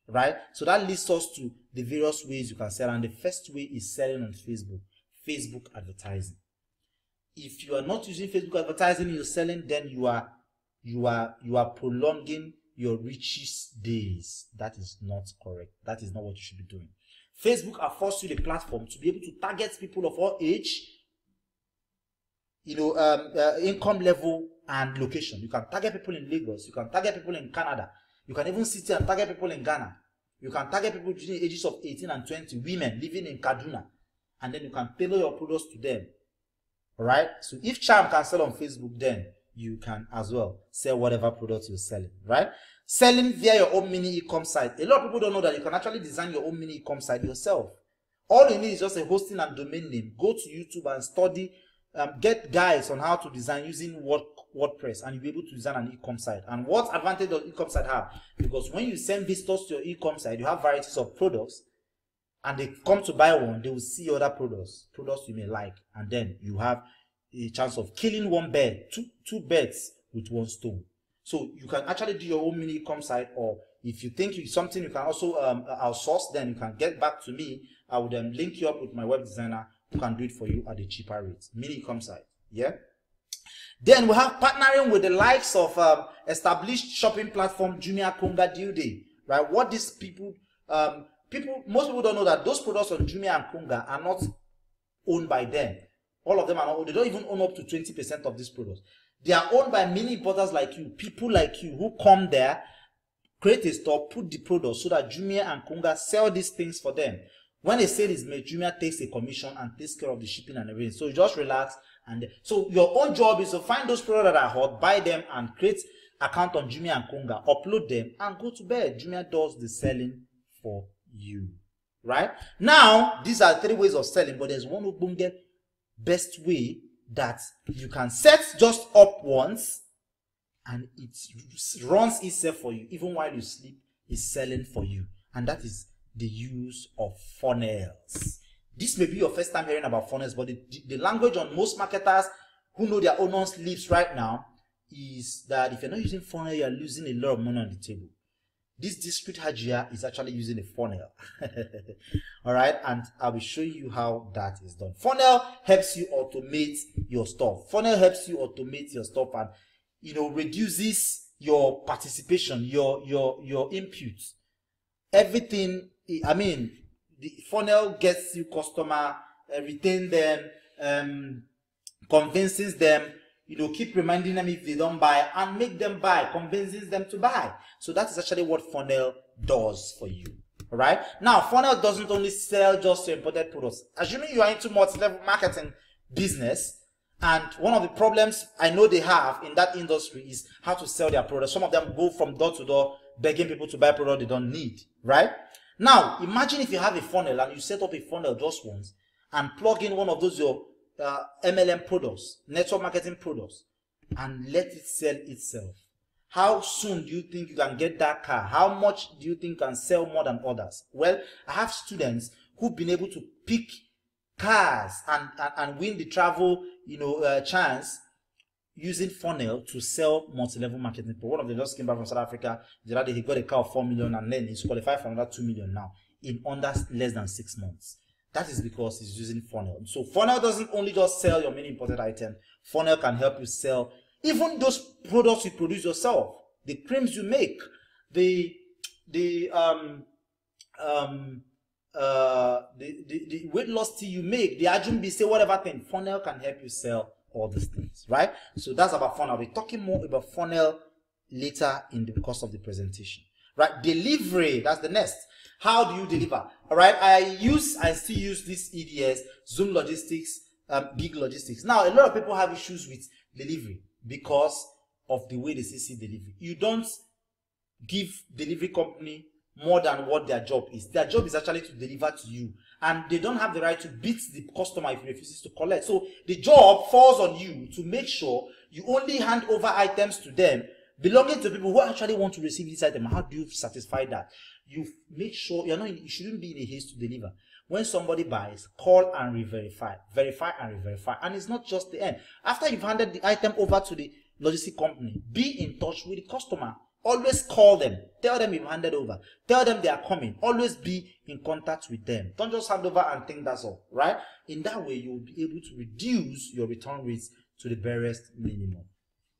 Right? So that leads us to the various ways you can sell. And the first way is selling on Facebook. Facebook advertising. If you are not using Facebook advertising, you're selling, then you are prolonging your richest days. That is not correct. That is not what you should be doing. Facebook affords you the platform to be able to target people of all age, income level and location. You can target people in Lagos. You can target people in Canada. You can even sit here and target people in Ghana. You can target people between the ages of 18 and 20, women living in Kaduna, and then you can tailor your products to them. All right. So if charm can sell on Facebook, then you can as well sell whatever products you're selling, right? Selling via your own mini e-com site. A lot of people don't know that you can actually design your own mini e-com site yourself. All you need is just a hosting and domain name. Go to YouTube and study, get guides on how to design using WordPress, and you'll be able to design an e-com site. And what advantage does e-com site have? Because when you send visitors to your e-com site, you have varieties of products, and they come to buy one, they will see other products you may like, and then you have a chance of killing one bird, two birds with one stone. So you can actually do your own mini e-com site, or if you think it's something you can also outsource, then you can get back to me. I would link you up with my web designer who can do it for you at a cheaper rate. Mini e-com site, yeah. Then we have partnering with the likes of established shopping platform Jumia, Konga, Due Day, right? What these people, most people don't know that those products on Jumia and Konga are not owned by them. All of them are not, they don't even own up to 20% of these products. They are owned by many importers like you, people like you who come there, create a store, put the products so that Jumia and Konga sell these things for them. When a sale is made, Jumia takes a commission and takes care of the shipping and everything. So you just relax. And so your own job is to find those products that are hot, buy them, and create account on Jumia and Konga, upload them, and go to bed. Jumia does the selling for you. Right? Now, these are 3 ways of selling, but there's one Ubunge best way that you can set just up once, and it runs itself for you. Even while you sleep, it's selling for you. And that is the use of funnels. This may be your first time hearing about funnels, but the language on most marketers who know their owner's lips right now is that if you're not using funnel, you're losing a lot of money on the table. This discrete Hajia is actually using a funnel. All right, and I'll be showing you how that is done. Funnel helps you automate your stuff. Funnel helps you automate your stuff and, you know, reduces your participation, your inputs. Everything, I mean, the funnel gets you customer, retain them, convinces them, you know, keep reminding them if they don't buy and make them buy, convinces them to buy. So that is actually what funnel does for you. All right. Now, funnel doesn't only sell just your imported products. Assuming you are into multi-level marketing business, and one of the problems I know they have in that industry is how to sell their products. Some of them go from door to door begging people to buy products they don't need. Right. Now, imagine if you have a funnel and you set up a funnel just once and plug in one of those your MLM products, network marketing products, and let it sell itself. How soon do you think you can get that car? How much do you think can sell more than others? Well, I have students who've been able to pick cars and win the travel, you know, chance using funnel to sell multi-level marketing. But one of them just came back from South Africa. The other day he got a car of 4 million and then he's qualified for another 2 million now in under less than 6 months. That is because he's using funnel. So funnel doesn't only just sell your main imported item. Funnel can help you sell even those products you produce yourself, the creams you make, the weight loss tea you make, the ajumbi, say whatever thing. Funnel can help you sell all these things, right? So that's about funnel. I'll be talking more about funnel later in the course of the presentation, right? Delivery, that's the next. How do you deliver? All right, I still use this EDS, Zoom Logistics, Gig Logistics. Now, a lot of people have issues with delivery because of the way they see delivery. You don't give delivery company more than what their job is. Their job is actually to deliver to you, and they don't have the right to beat the customer if he refuses to collect. So the job falls on you to make sure you only hand over items to them belonging to people who actually want to receive this item. How do you satisfy that? You make sure you shouldn't be in a haste to deliver. When somebody buys, call and re-verify, verify and re-verify. And it's not just the end. After you've handed the item over to the logistic company, be in touch with the customer. Always call them. Tell them you've handed over. Tell them they are coming. Always be in contact with them. Don't just hand over and think that's all, right? In that way, you'll be able to reduce your return rates to the barest minimum.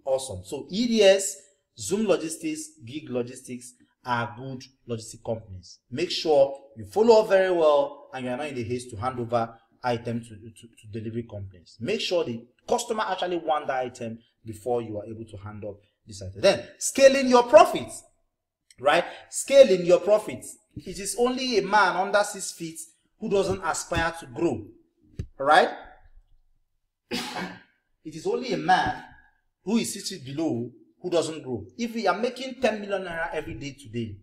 Awesome. So EDS, Zoom Logistics, Gig Logistics are good logistic companies. Make sure you follow up very well and you're not in the haste to hand over items to delivery companies. Make sure the customer actually wants the item before you are able to hand up this item. Then, scaling your profits, right? Scaling your profits. It is only a man under 6 feet who doesn't aspire to grow, right? It is only a man who is 6 feet below who doesn't grow. If we are making 10 million naira every day today,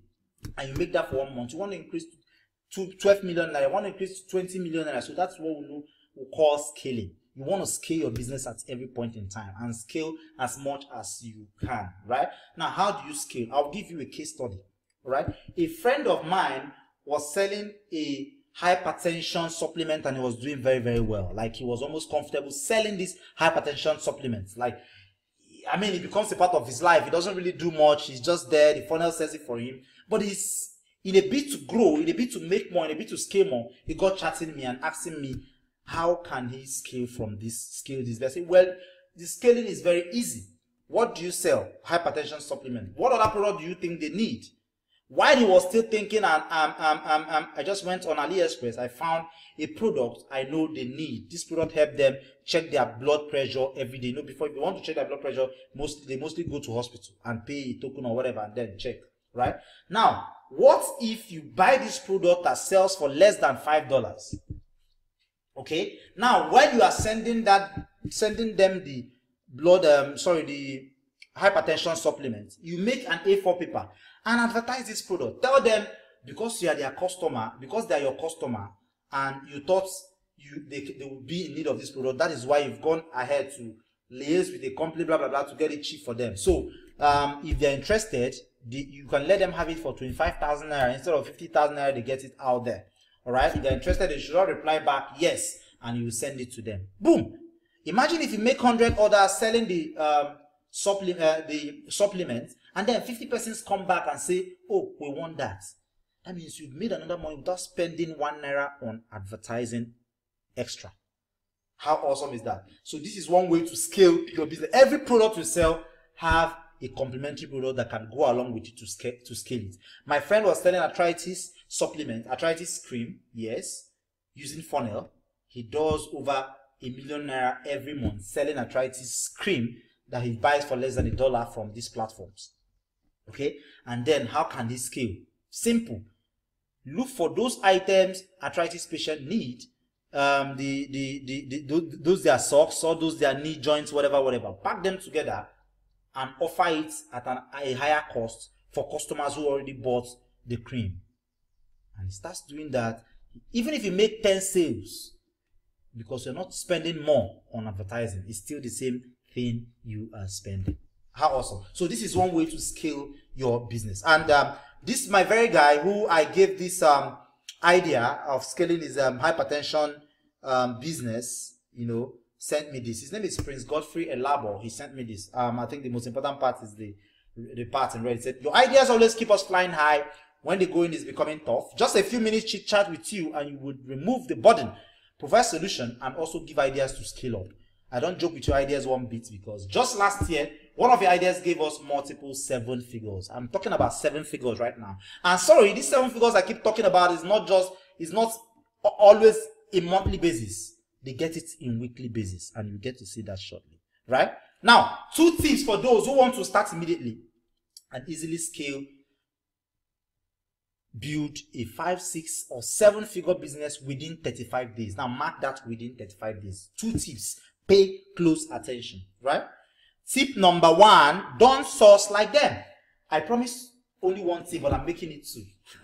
and you make that for 1 month, you want to increase to 12 million naira, you want to increase to 20 million naira. So that's what we call scaling. You want to scale your business at every point in time and scale as much as you can, right? Now, how do you scale? I'll give you a case study, right? A friend of mine was selling a hypertension supplement and he was doing very, very well. Like, he was almost comfortable selling this hypertension supplements. Like, I mean, it becomes a part of his life. He doesn't really do much. He's just there. The funnel sells it for him. But he's in a bit to grow, in a bit to make more, in a bit to scale more. He got chatting me and asking me, how can he scale from this, scale this? I say, well, the scaling is very easy. What do you sell? Hypertension supplement. What other product do you think they need? While he was still thinking, I just went on AliExpress. I found a product I know they need. This product helped them check their blood pressure every day. You know, before, if they want to check their blood pressure, they mostly go to hospital and pay a token or whatever and then check, right? Now, what if you buy this product that sells for less than $5? Okay, now when you are sending them the the hypertension supplement, you make an A4 paper and advertise this product. Tell them, because you are their customer, because they are your customer, and you thought they will be in need of this product, that is why you've gone ahead to liaise with a company, blah blah blah, to get it cheap for them. So if they're interested, you can let them have it for 25,000 naira instead of 50,000 naira. They get it out there. All right, if they're interested, they should not reply back yes, and you send it to them. Boom. Imagine if you make 100 orders selling the supplement, and then 50 persons come back and say, oh, we want that. That means you've made another money without spending 1 naira on advertising extra. How awesome is that? So this is one way to scale your business. Every product you sell have a complementary product that can go along with it to scale it. My friend was selling arthritis supplement, arthritis cream, yes, using funnel. He does over $1 million naira every month selling arthritis cream that he buys for less than $1 from these platforms. Okay, and then how can this scale? Simple. Look for those items arthritis patient need. Those their socks or those their knee joints, whatever. Pack them together and offer it at a higher cost for customers who already bought the cream. And he starts doing that. Even if you make 10 sales, because you're not spending more on advertising, it's still the same thing you are spending. How awesome. So this is one way to scale your business. And this is my very guy who I gave this idea of scaling his hypertension business, sent me this. His name is Prince Godfrey Elabo. He sent me this. I think the most important part is the part in red. He said, your ideas always keep us flying high when the going is becoming tough. Just a few minutes chit chat with you and you would remove the burden, provide solution, and also give ideas to scale up. I don't joke with your ideas one bit, because just last year, one of your ideas gave us multiple 7 figures. I'm talking about 7 figures right now. And sorry, these 7 figures I keep talking about is not always a monthly basis. They get it in weekly basis, and you get to see that shortly. Right? Now, 2 tips for those who want to start immediately and easily scale, build a 5, 6, or 7 figure business within 35 days. Now, mark that within 35 days. 2 tips. Pay close attention, right? Tip number 1, don't source like them. I promise only 1 tip, but I'm making it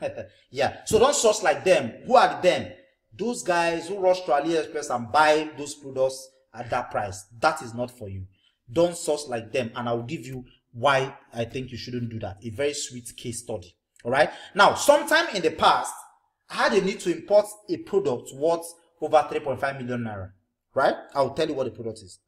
2. Yeah, so don't source like them. Who are them? Those guys who rush to AliExpress and buy those products at that price. That is not for you. Don't source like them, and I'll give you why I think you shouldn't do that. A very sweet case study. All right. Now, sometime in the past, I had a need to import a product worth over 3.5 million naira. Right? I'll tell you what the product is.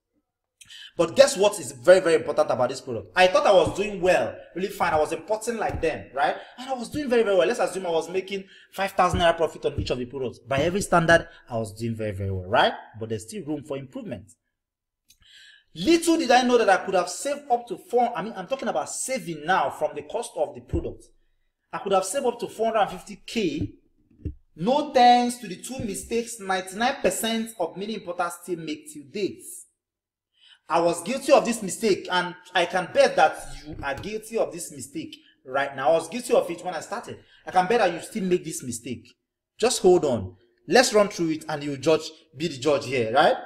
But guess what is very, very important about this product? I thought I was doing well, really fine. I was importing like them, right? And I was doing very, very well. Let's assume I was making 5,000 naira profit on each of the products. By every standard, I was doing very, very well, right? But there's still room for improvement. Little did I know that I could have saved up to I'm talking about saving now from the cost of the product. I could have saved up to 450K. No thanks to the 2 mistakes 99% of many importers still make till date. I was guilty of this mistake, and I can bet that you are guilty of this mistake right now. I was guilty of it when I started. I can bet that you still make this mistake. Just hold on. Let's run through it and you be the judge here, right?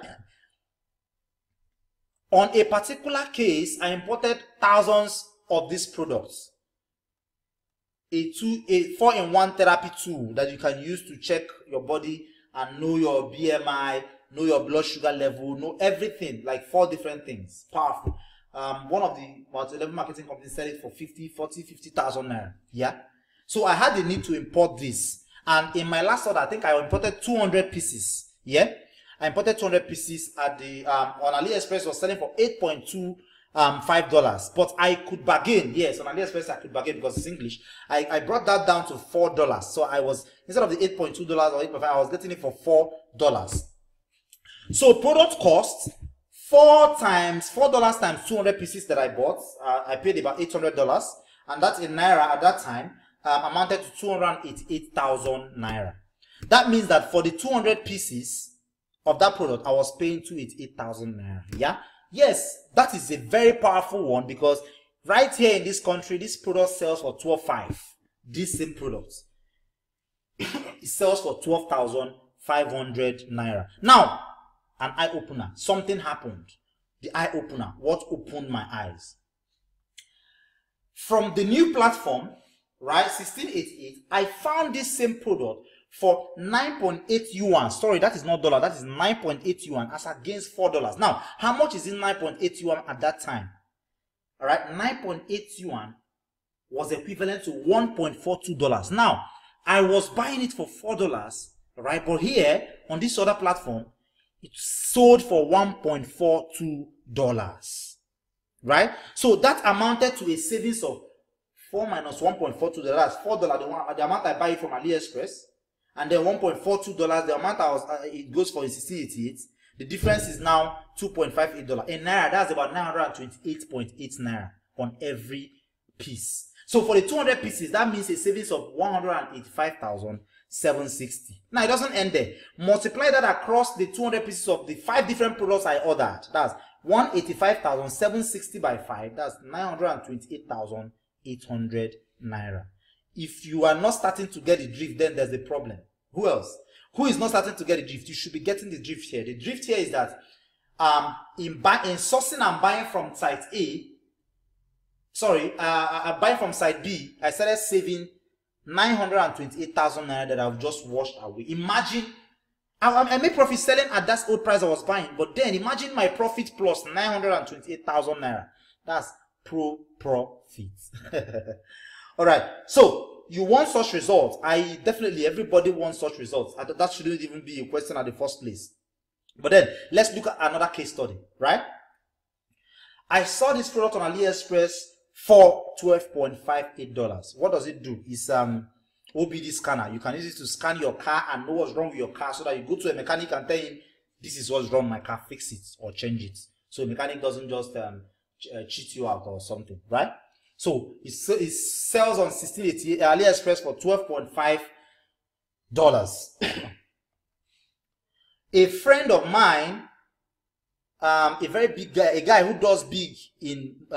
On a particular case, I imported thousands of these products. A 4-in-1 therapy tool that you can use to check your body and know your BMI, know your blood sugar level, know everything, like 4 different things. Powerful. One of the multi-level marketing companies sell it for 50,000 naira. Yeah. So I had the need to import this. And in my last order, I think I imported 200 pieces. Yeah. I imported 200 pieces at the on AliExpress. Was selling for $8.25, but I could bargain. Yes, on AliExpress I could bargain because it's English. I brought that down to $4. So I was, instead of the $8.2 or $8.5, I was getting it for $4. So product cost $4 times 200 pieces that I bought. I paid about $800, and that in naira at that time amounted to 288,000 naira. That means that for the 200 pieces of that product, I was paying 288,000 naira. Yeah. Yes, that is a very powerful one, because right here in this country, this product sells for 12.5. this same product. It sells for 12,500 naira. Now, an eye opener. Something happened. The eye opener. What opened my eyes? From the new platform, right, 1688, I found this same product for 9.8 yuan. Sorry, that is not dollar. That is 9.8 yuan as against $4. Now, how much is in 9.8 yuan at that time? All right, 9.8 yuan was equivalent to $1.42. Now, I was buying it for $4, right? But here on this other platform, it sold for $1.42, right? So that amounted to a savings of 4 minus $1.42. That's $4, the amount I buy it from AliExpress, and then $1.42, the amount it goes for is 1688. The difference is now $2.58. In naira, that's about 928.8 naira on every piece. So for the 200 pieces, that means a savings of 185,760. Now it doesn't end there. Multiply that across the 200 pieces of the 5 different products I ordered. That's 185,760 by 5. That's 928,800 naira. If you are not starting to get the drift, then there's a problem. Who else? Who is not starting to get the drift? You should be getting the drift here. The drift here is that in sourcing and buying from site A, I buy from side B, I started saving 928,000 naira that I've just washed away. Imagine, I made profit selling at that old price I was buying, but then imagine my profit plus 928,000 naira. That's profit. All right, so you want such results. Everybody wants such results. That shouldn't even be a question at the first place. But then let's look at another case study, right? I saw this product on AliExpress for $12.58. What does it do? It's OBD scanner. You can use it to scan your car and know what's wrong with your car, so that you go to a mechanic and tell him, this is what's wrong with my car, fix it or change it. So the mechanic doesn't just cheat you out or something, right? So it sells on 1688 AliExpress for $12.5. A friend of mine, a very big guy, a guy who does big in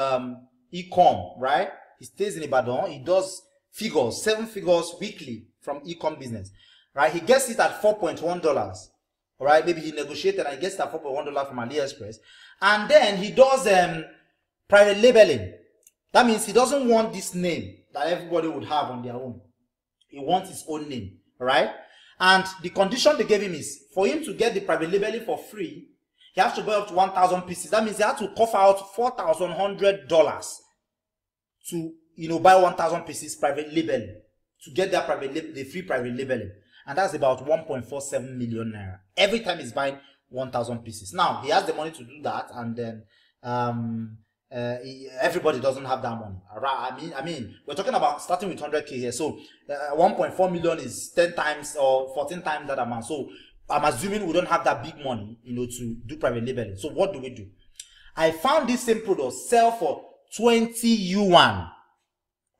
e-com, right? He stays in Ibadan. He does 7 figures weekly from e-com business, right? He gets it at $4.1. All right, maybe he negotiated and he gets it at $4.1 from AliExpress, and then he does private labeling. That means he doesn't want this name that everybody would have on their own. He wants his own name, right? And the condition they gave him is for him to get the private labeling for free, he has to buy up to 1,000 pieces. That means he has to cough out $4,100 to, buy 1,000 pieces private labeling to get that the free private labeling, and that's about 1.47 million naira every time he's buying 1,000 pieces. Now he has the money to do that, and then everybody doesn't have that money. I mean, we're talking about starting with 100K here, so 1.4 million is 10 times or 14 times that amount. So I'm assuming we don't have that big money, to do private labeling. So what do we do? I found this same product sell for 20 yuan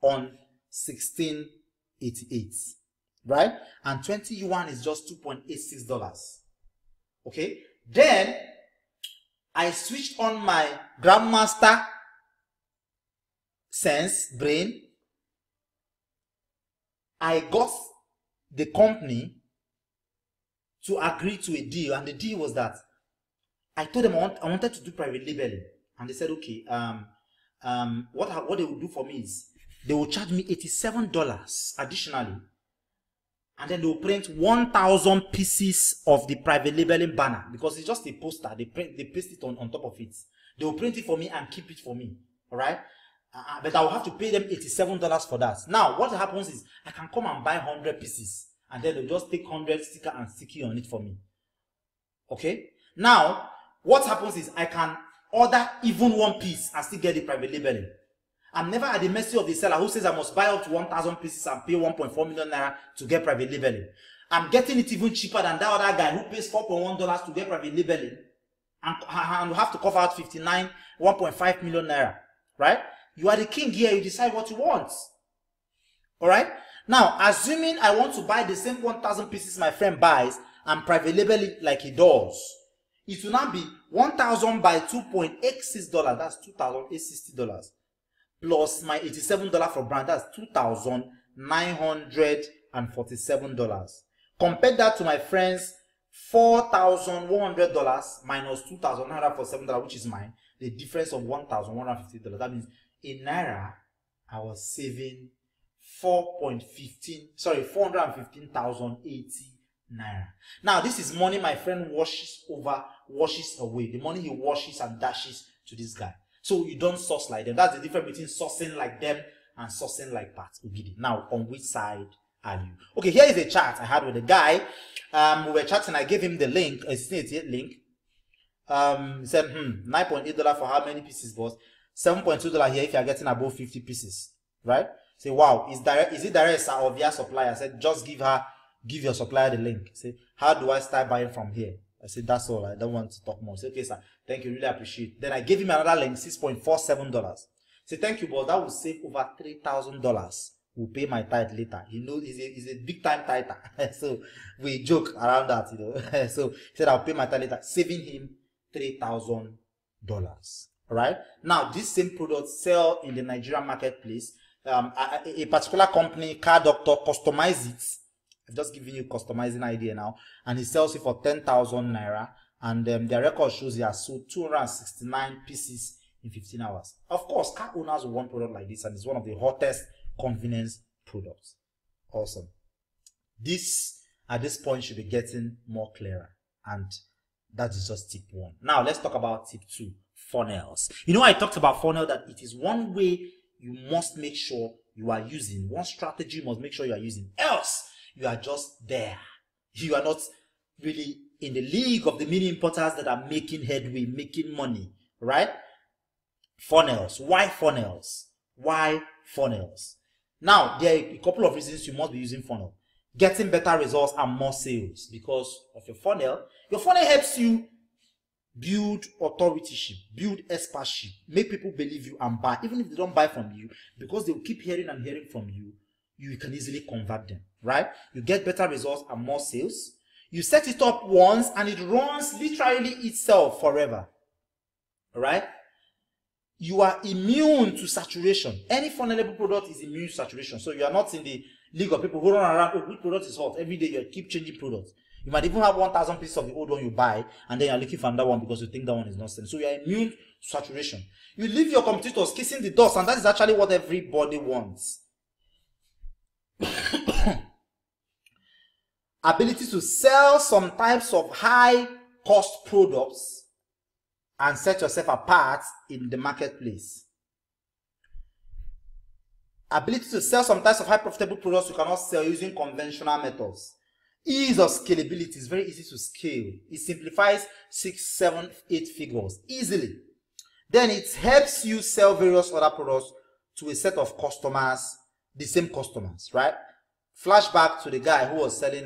on 1688, right? And 20 yuan is just $2.86. Okay, then I switched on my grandmaster sense brain. I got the company to agree to a deal, and the deal was that I told them I wanted to do private labeling, and they said, okay, what they will do for me is they will charge me $87 additionally, and then they will print 1,000 pieces of the private labeling banner, because it's just a poster. They paste it on top of it. They will print it for me and keep it for me. All right, but I will have to pay them $87 for that. Now what happens is I can come and buy 100 pieces, and then they'll just take 100 sticker and sticky on it for me. Okay, now what happens is I can order even one piece and still get the private labeling. I'm never at the mercy of the seller who says I must buy up to 1,000 pieces and pay 1.4 million naira to get private labeling. I'm getting it even cheaper than that other guy who pays $4.1 to get private labeling and will have to cover out 1.5 million naira, right? You are the king here. You decide what you want. All right. Now, assuming I want to buy the same 1,000 pieces my friend buys and private label it like he does, it will now be 1,000 by $2.86. That's $2,860. Plus my $87 for brand, that's $2,960. $947. Compare that to my friend's $4,100 minus $2,947, which is mine. The difference of $1,150. That means in Naira, I was saving 415,080 Naira. Now, this is money my friend washes away. The money he washes and dashes to this guy. So you don't source like them. That's the difference between sourcing like them and sourcing like Pat Ogidi. Now, on which side are you? Okay, here is a chat I had with a guy. We were chatting. I gave him the link, a link. He said, $9.8 for how many pieces, boss? $7.2 here if you are getting above 50 pieces, right? Say, wow, is it direct or via supplier? I said, just give your supplier the link. Say, how do I start buying from here? I said, that's all. I don't want to talk more. Say, okay, sir, thank you, really appreciate it. Then I gave him another link, $6.47. Say, thank you, boss. That will save over $3,000. We'll pay my tithe later. He knows he's a big time tither. So we joke around that, So he said, I'll pay my tithe later, saving him $3,000. Right now, this same product sell in the Nigerian marketplace. A particular company, Car Doctor, customize it. I've just given you customizing idea now, and he sells it for 10,000 Naira. And their record shows he has sold 269 pieces in 15 hours. Of course, car owners will want product like this, and it's one of the hottest convenience products. Awesome. This at this point should be getting more clearer, and that is just tip 1. Now let's talk about tip 2, funnels. I talked about funnel, that it is one way you must make sure you are using, one strategy you must make sure you are using, else you are just there. You are not really in the league of the mini importers that are making headway, making money, right? Funnels. Why funnels? Why funnels? Now, there are a couple of reasons you must be using funnel. Getting better results and more sales because of your funnel. Your funnel helps you build authorityship, build expertship, make people believe you and buy. Even if they don't buy from you, because they will keep hearing and hearing from you, you can easily convert them, right? You get better results and more sales. You set it up once and it runs literally itself forever, right? You are immune to saturation. Any funnelable product is immune to saturation. So you are not in the league of people who run around, oh, which product is hot? Every day you keep changing products. You might even have 1,000 pieces of the old one you buy, and then you're looking for another one because you think that one is not selling. So you are immune to saturation. You leave your competitors kissing the dust, and that is actually what everybody wants. Ability to sell some types of high cost products and set yourself apart in the marketplace. Ability to sell some types of high profitable products you cannot sell using conventional methods. Ease of scalability is very easy to scale. It simplifies 6, 7, 8 figures easily. Then it helps you sell various other products to a set of customers, the same customers, right? Flashback to the guy who was selling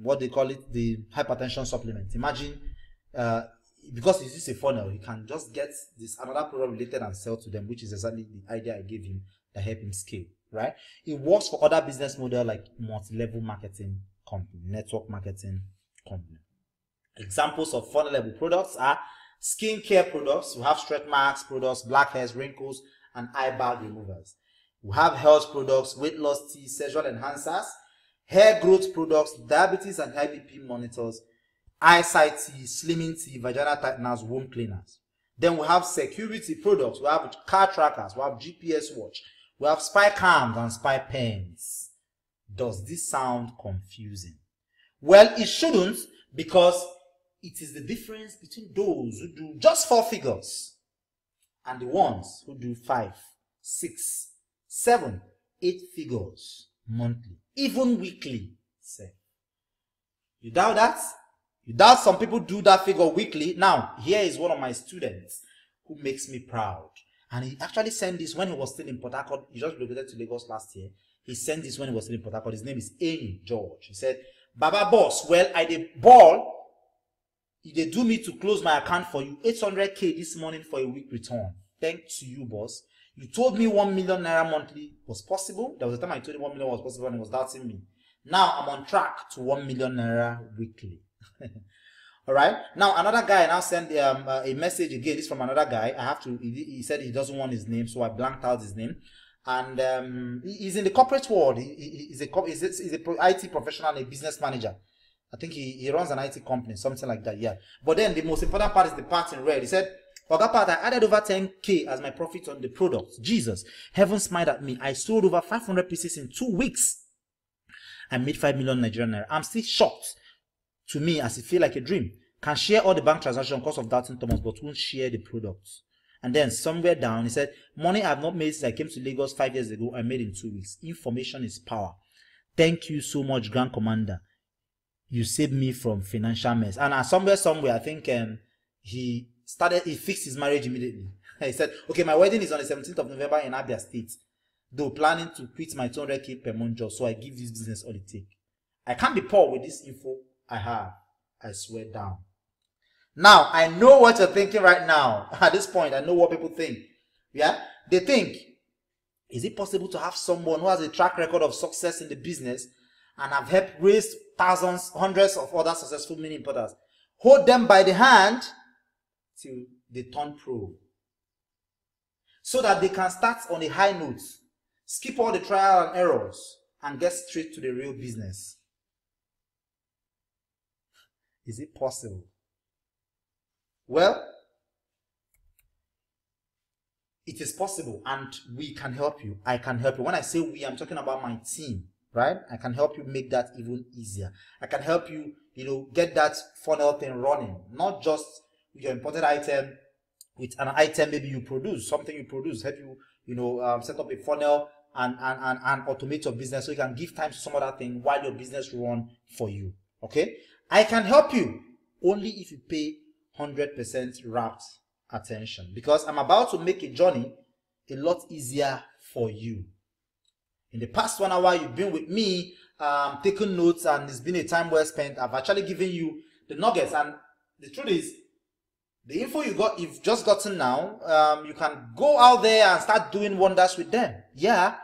what they call it, the hypertension supplement. Imagine, because it's just a funnel, you can just get this another product related and sell to them, which is exactly the idea I gave him that helped him scale, right? It works for other business models like multi-level marketing company, network marketing company. Examples of funnel level products are skincare products. We have stretch marks products, blackheads, wrinkles, and eye bag removers. We have health products, weight loss tea, sexual enhancers, hair growth products, diabetes and high BP monitors, eyesight tea, slimming tea, vaginal tighteners, womb cleaners. Then we have security products. We have car trackers. We have GPS watch. We have spy cams and spy pens. Does this sound confusing? Well, it shouldn't, because it is the difference between those who do just 4 figures and the ones who do 5, 6, 7, 8 figures monthly, even weekly. You doubt that? You doubt some people do that figure weekly? Now, here is one of my students who makes me proud. And he actually sent this when he was still in Port Harcourt. He just relocated to Lagos last year. He sent this when he was still in Port Harcourt. His name is Amy George. He said, Baba boss, well, I did ball. They do me to close my account for you. 800K this morning for a week return. Thanks to you, boss. You told me 1 million Naira monthly was possible. There was a time I told him 1 million was possible and he was doubting me. Now I'm on track to 1 million Naira weekly. All right. Now another guy now sent a message again. This is from another guy. He said he doesn't want his name, so I blanked out his name. and he's in the corporate world. He's a IT professional, a business manager. I think he runs an IT company, something like that, yeah. But then the most important part is the part in red. He said, for that part, I added over 10K as my profit on the product. Jesus, heaven smiled at me. I sold over 500 pieces in 2 weeks. I made 5 million Nigerian naira. I'm still shocked. To me, as it feel like a dream. Can share all the bank transactions because of doubting Thomas, but won't share the products. And then somewhere down, he said, money I have not made since I came to Lagos 5 years ago, I made in 2 weeks. Information is power. Thank you so much, Grand Commander. You saved me from financial mess. And somewhere, I think he fixed his marriage immediately. He said, okay, my wedding is on the 17th of November in Abia State. Though planning to quit my 200K per month job, so I give this business all it takes. I can't be poor with this info I have. I swear down. Now, I know what you're thinking right now. At this point, I know what people think. Yeah? They think, is it possible to have someone who has a track record of success in the business and have helped raise thousands, hundreds of other successful mini importers, hold them by the hand till they turn pro, so that they can start on a high note, skip all the trial and errors, and get straight to the real business? Is it possible? Well, it is possible, and we can help you. I can help you. When I say we, I'm talking about my team, right? I can help you make that even easier. I can help you, get that funnel thing running, not just with your imported item, with an item maybe you produce, something you produce, help you, set up a funnel and automate your business so you can give time to some other thing while your business run for you. Okay? I can help you only if you pay 100% rapt attention, because I'm about to make a journey a lot easier for you. In the past 1 hour you've been with me, taking notes, and it's been a time well spent. I've actually given you the nuggets, and the truth is, the info you've just gotten now, you can go out there and start doing wonders with them. Yeah.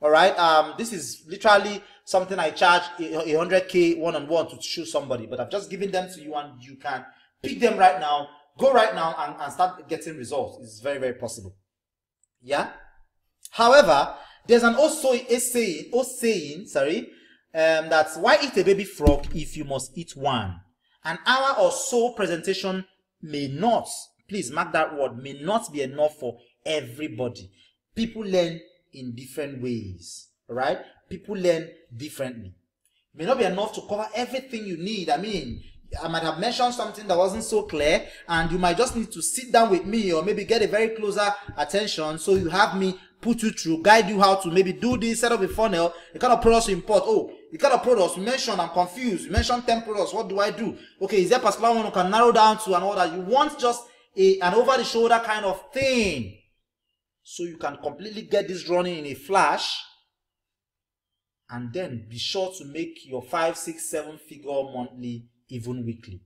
All right. This is literally something I charge 100K one-on-one to show somebody, but I've just given them to you, and you can pick them right now, go right now and start getting results. It's very, very possible. Yeah. However, there's an saying, that's why eat a baby frog if you must eat one. An hour or so presentation may not, please mark that word, may not be enough for everybody. People learn in different ways, right? People learn differently. It may not be enough to cover everything you need. I mean, I might have mentioned something that wasn't so clear, and you might just need to sit down with me, or maybe get a very closer attention, so you have me put you through, guide you how to maybe do this, set up a funnel, the kind of products you import. Oh, the kind of products you mentioned, I'm confused. You mentioned 10 products. What do I do? Okay, is there a particular one you can narrow down to and all that? You want just an over-the-shoulder kind of thing, so you can completely get this running in a flash, and then be sure to make your 5, 6, 7 figure monthly, even weekly.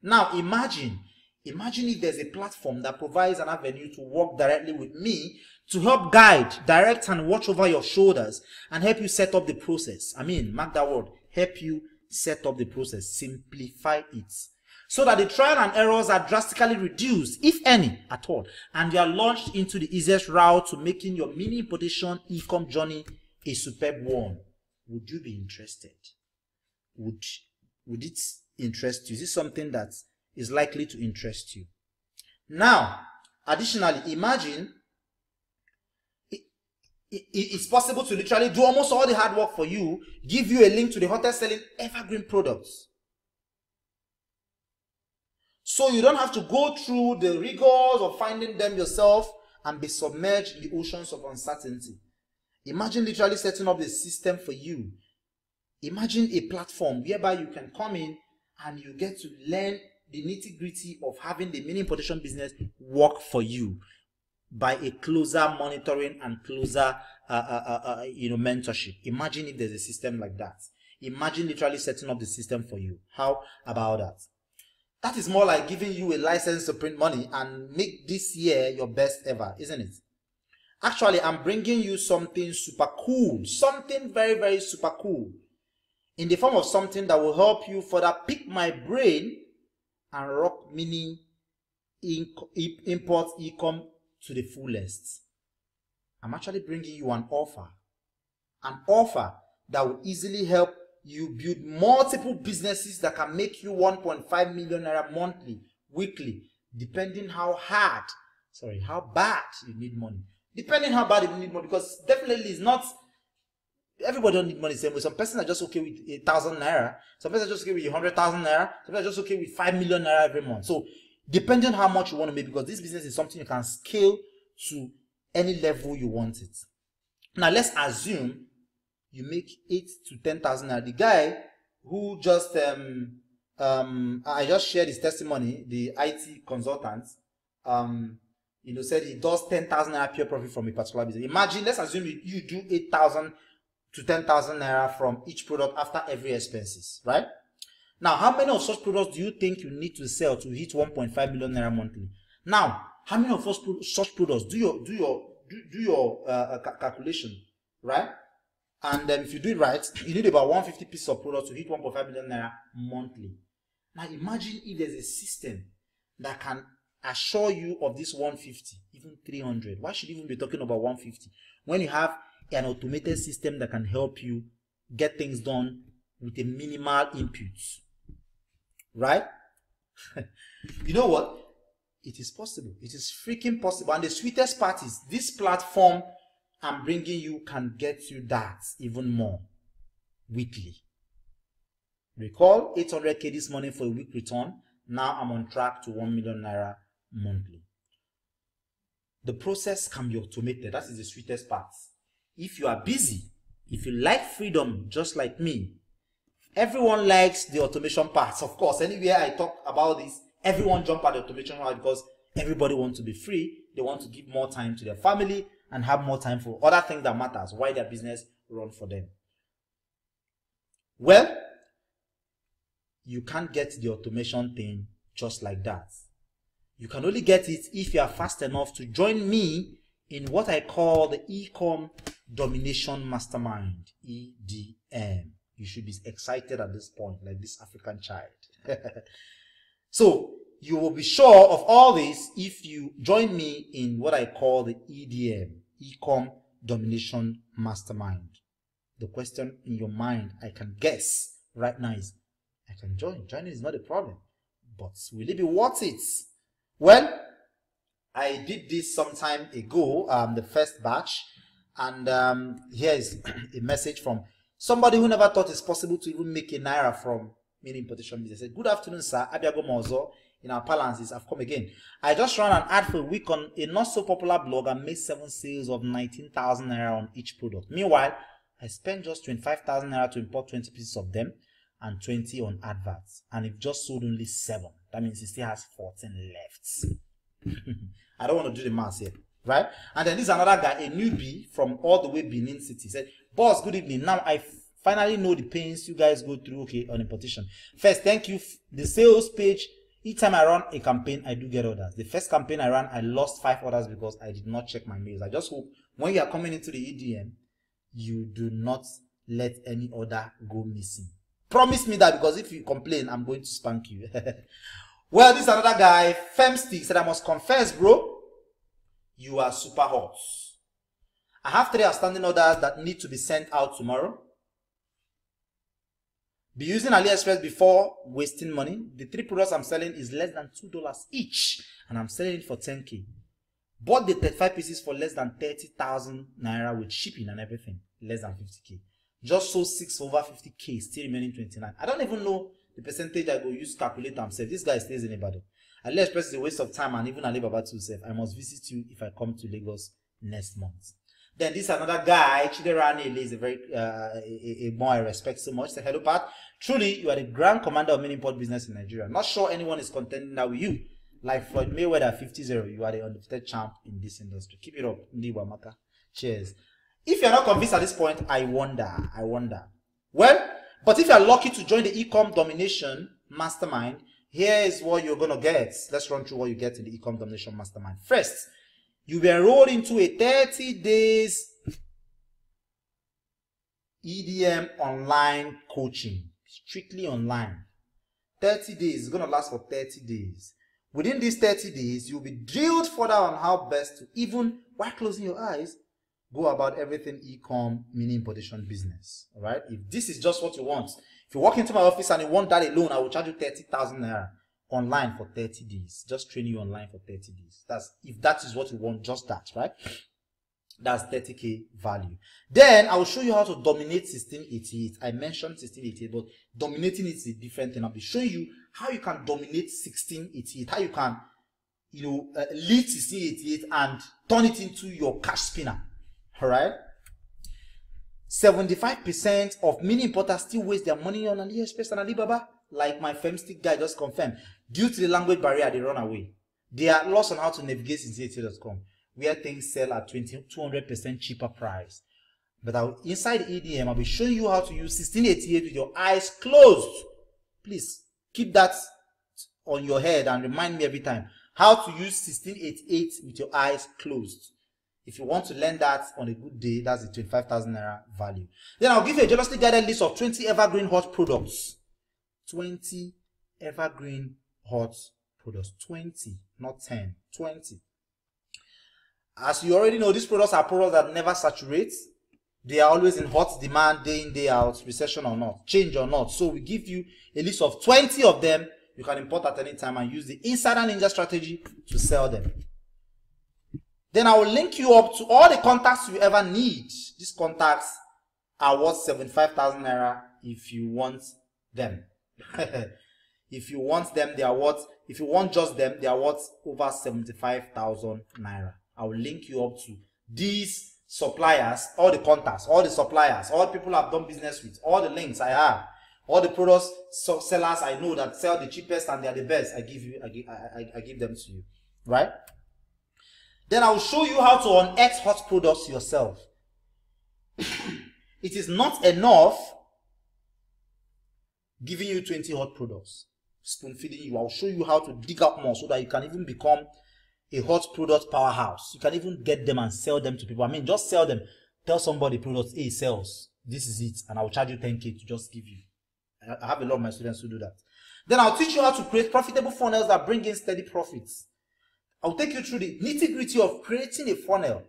Now imagine if there's a platform that provides an avenue to work directly with me to help guide, direct, and watch over your shoulders and help you set up the process. I mean, mark that word, help you set up the process, simplify it, so that the trial and errors are drastically reduced, if any at all, and you are launched into the easiest route to making your mini importation e-com journey a superb one. Would you be interested? Would it interest you? Is this something that is likely to interest you? Now, additionally, imagine it's possible to literally do almost all the hard work for you, give you a link to the hottest selling evergreen products, so you don't have to go through the rigors of finding them yourself and be submerged in the oceans of uncertainty. Imagine literally setting up the system for you. Imagine a platform whereby you can come in and you get to learn the nitty-gritty of having the mini importation business work for you by a closer monitoring and closer mentorship. Imagine if there's a system like that. Imagine literally setting up the system for you. How about that? That is more like giving you a license to print money and make this year your best ever, isn't it? Actually, I'm bringing you something super cool, something very, very super cool, in the form of something that will help you further pick my brain and rock mini import e-com to the fullest. I'm actually bringing you an offer that will easily help you build multiple businesses that can make you 1.5 million naira monthly, weekly, depending how bad you need money. Depending how bad you need money, because definitely it's not, everybody don't need money the same way. Some persons are just okay with 1,000 naira. Some persons are just okay with 100,000 naira. Some persons are just okay with 5 million naira every month. So depending on how much you want to make, because this business is something you can scale to any level you want it. Now let's assume you make 8,000 to 10,000 naira. The guy who just I just shared his testimony, the IT consultant, said he does 10,000 naira pure profit from a particular business. Imagine, let's assume you do 8,000 to 10,000 naira from each product after every expenses, right? Now, how many of such products do you think you need to sell to hit 1.5 million naira monthly? Now, how many of such products do your calculation, right? And if you do it right, you need about 150 pieces of products to hit 1.5 million naira monthly. Now, imagine if there's a system that can assure you of this 150, even 300. Why should you even be talking about 150 when you have an automated system that can help you get things done with a minimal input, right? You know what? It is possible. It is freaking possible. And the sweetest part is this platform I'm bringing you can get you that even more weekly. Recall 800K this morning for a week return. Now I'm on track to 1 million naira monthly. The process can be automated. That is the sweetest part. If you are busy, if you like freedom just like me, everyone likes the automation parts. Of course, anywhere I talk about this, everyone jump at the automation part because everybody wants to be free. They want to give more time to their family and have more time for other things that matters, why their business run for them. Well, you can't get the automation thing just like that. You can only get it if you are fast enough to join me in what I call the Ecom Domination Mastermind, EDM. You should be excited at this point, like this African child. So you will be sure of all this if you join me in what I call the EDM, Ecom Domination Mastermind. The question in your mind, I can guess right now, is I can join. Joining is not a problem, but will it be worth it? Well, I did this some time ago, the first batch, and here is a message from somebody who never thought it's possible to even make a naira from meat importation business. Said, "Good afternoon, sir. Abiago Mozo. In our balances, I've come again. I just ran an ad for a week on a not so popular blog and made 7 sales of 19,000 naira on each product. Meanwhile, I spent just 25,000 naira to import 20 pieces of them and 20 on adverts, and it just sold only 7. That means it still has 14 left." I don't want to do the math here, right? And then this is another guy, a newbie from all the way Benin City, said, "Boss, good evening. Now I finally know the pains you guys go through, okay, on importation. First, thank you. The sales page, each time I run a campaign, I do get orders. The first campaign I ran, I lost 5 orders because I did not check my mails. I just hope when you are coming into the EDM, you do not let any order go missing. Promise me that, because if you complain, I'm going to spank you." Well, this is another guy, Femstick, said, "I must confess, bro, you are super hot. I have 3 outstanding orders that need to be sent out tomorrow. Be using AliExpress before wasting money. The 3 products I'm selling is less than $2 each, and I'm selling it for 10K. Bought the 35 pieces for less than 30,000 naira with shipping and everything, less than 50K. Just sold 6 for over 50K, still remaining 29. I don't even know the percentage I go use to calculate myself. This guy stays in Ibadan. AliExpress is a waste of time, and even Alibaba too safe. I must visit you if I come to Lagos next month." Then this another guy, Chiderani, is a very a boy I respect so much. Say, "Hello, Pat. Truly, you are the grand commander of mini import business in Nigeria. Not sure anyone is contending that with you. Like Floyd Mayweather 50-0, you are the undefeated champ in this industry. Keep it up. Ndiwamaka. Cheers." If you're not convinced at this point, I wonder. Well, but if you're lucky to join the Ecom Domination Mastermind, here is what you're going to get. Let's run through what you get in the Ecom Domination Mastermind. First, you'll be enrolled into a 30 days EDM online coaching. Strictly online. 30 days. It's going to last for 30 days. Within these 30 days, you'll be drilled further on how best to, even while closing your eyes, go about everything e-com mini importation business. All right. If this is just what you want, if you walk into my office and you want that alone, I will charge you 30,000 naira online for 30 days. Just train you online for 30 days. That's if that is what you want, just that, right? That's 30k value. Then I will show you how to dominate 1688. I mentioned 1688, but dominating it is a different thing. I'll be showing you how you can dominate 1688, how you can, lead 1688 and turn it into your cash spinner. All right. 75% of mini importers still waste their money on AliExpress and Alibaba, like my Femstick guy just confirmed. Due to the language barrier, they run away. They are lost on how to navigate 1688.com, where things sell at 200% cheaper price. But inside EDM, I'll be showing you how to use 1688 with your eyes closed. Please keep that on your head and remind me every time how to use 1688 with your eyes closed. If you want to learn that on a good day, that's the 25,000 naira value. Then I'll give you a jealously guided list of 20 evergreen hot products. 20 evergreen hot products. 20, not 10. 20. As you already know, these products are products that never saturate. They are always in hot demand day in, day out, recession or not, change or not. So we give you a list of 20 of them you can import at any time and use the Insider Ninja strategy to sell them. Then I will link you up to all the contacts you ever need. These contacts are worth 75,000 naira if you want them. If you want them, they are worth, if you want just them, they are worth over 75,000 naira. I will link you up to these suppliers, all the contacts, all the suppliers, all the people I've done business with, all the links I have, all the products, sellers I know that sell the cheapest and they are the best. I give them to you, right? Then I will show you how to unearth hot products yourself. It is not enough giving you 20 hot products, spoon feeding you. I will show you how to dig up more so that you can even become a hot product powerhouse. You can even get them and sell them to people. I mean, just sell them. Tell somebody product A sells. This is it. And I will charge you 10k to just give you. I have a lot of my students who do that. Then I'll teach you how to create profitable funnels that bring in steady profits. I'll take you through the nitty-gritty of creating a funnel.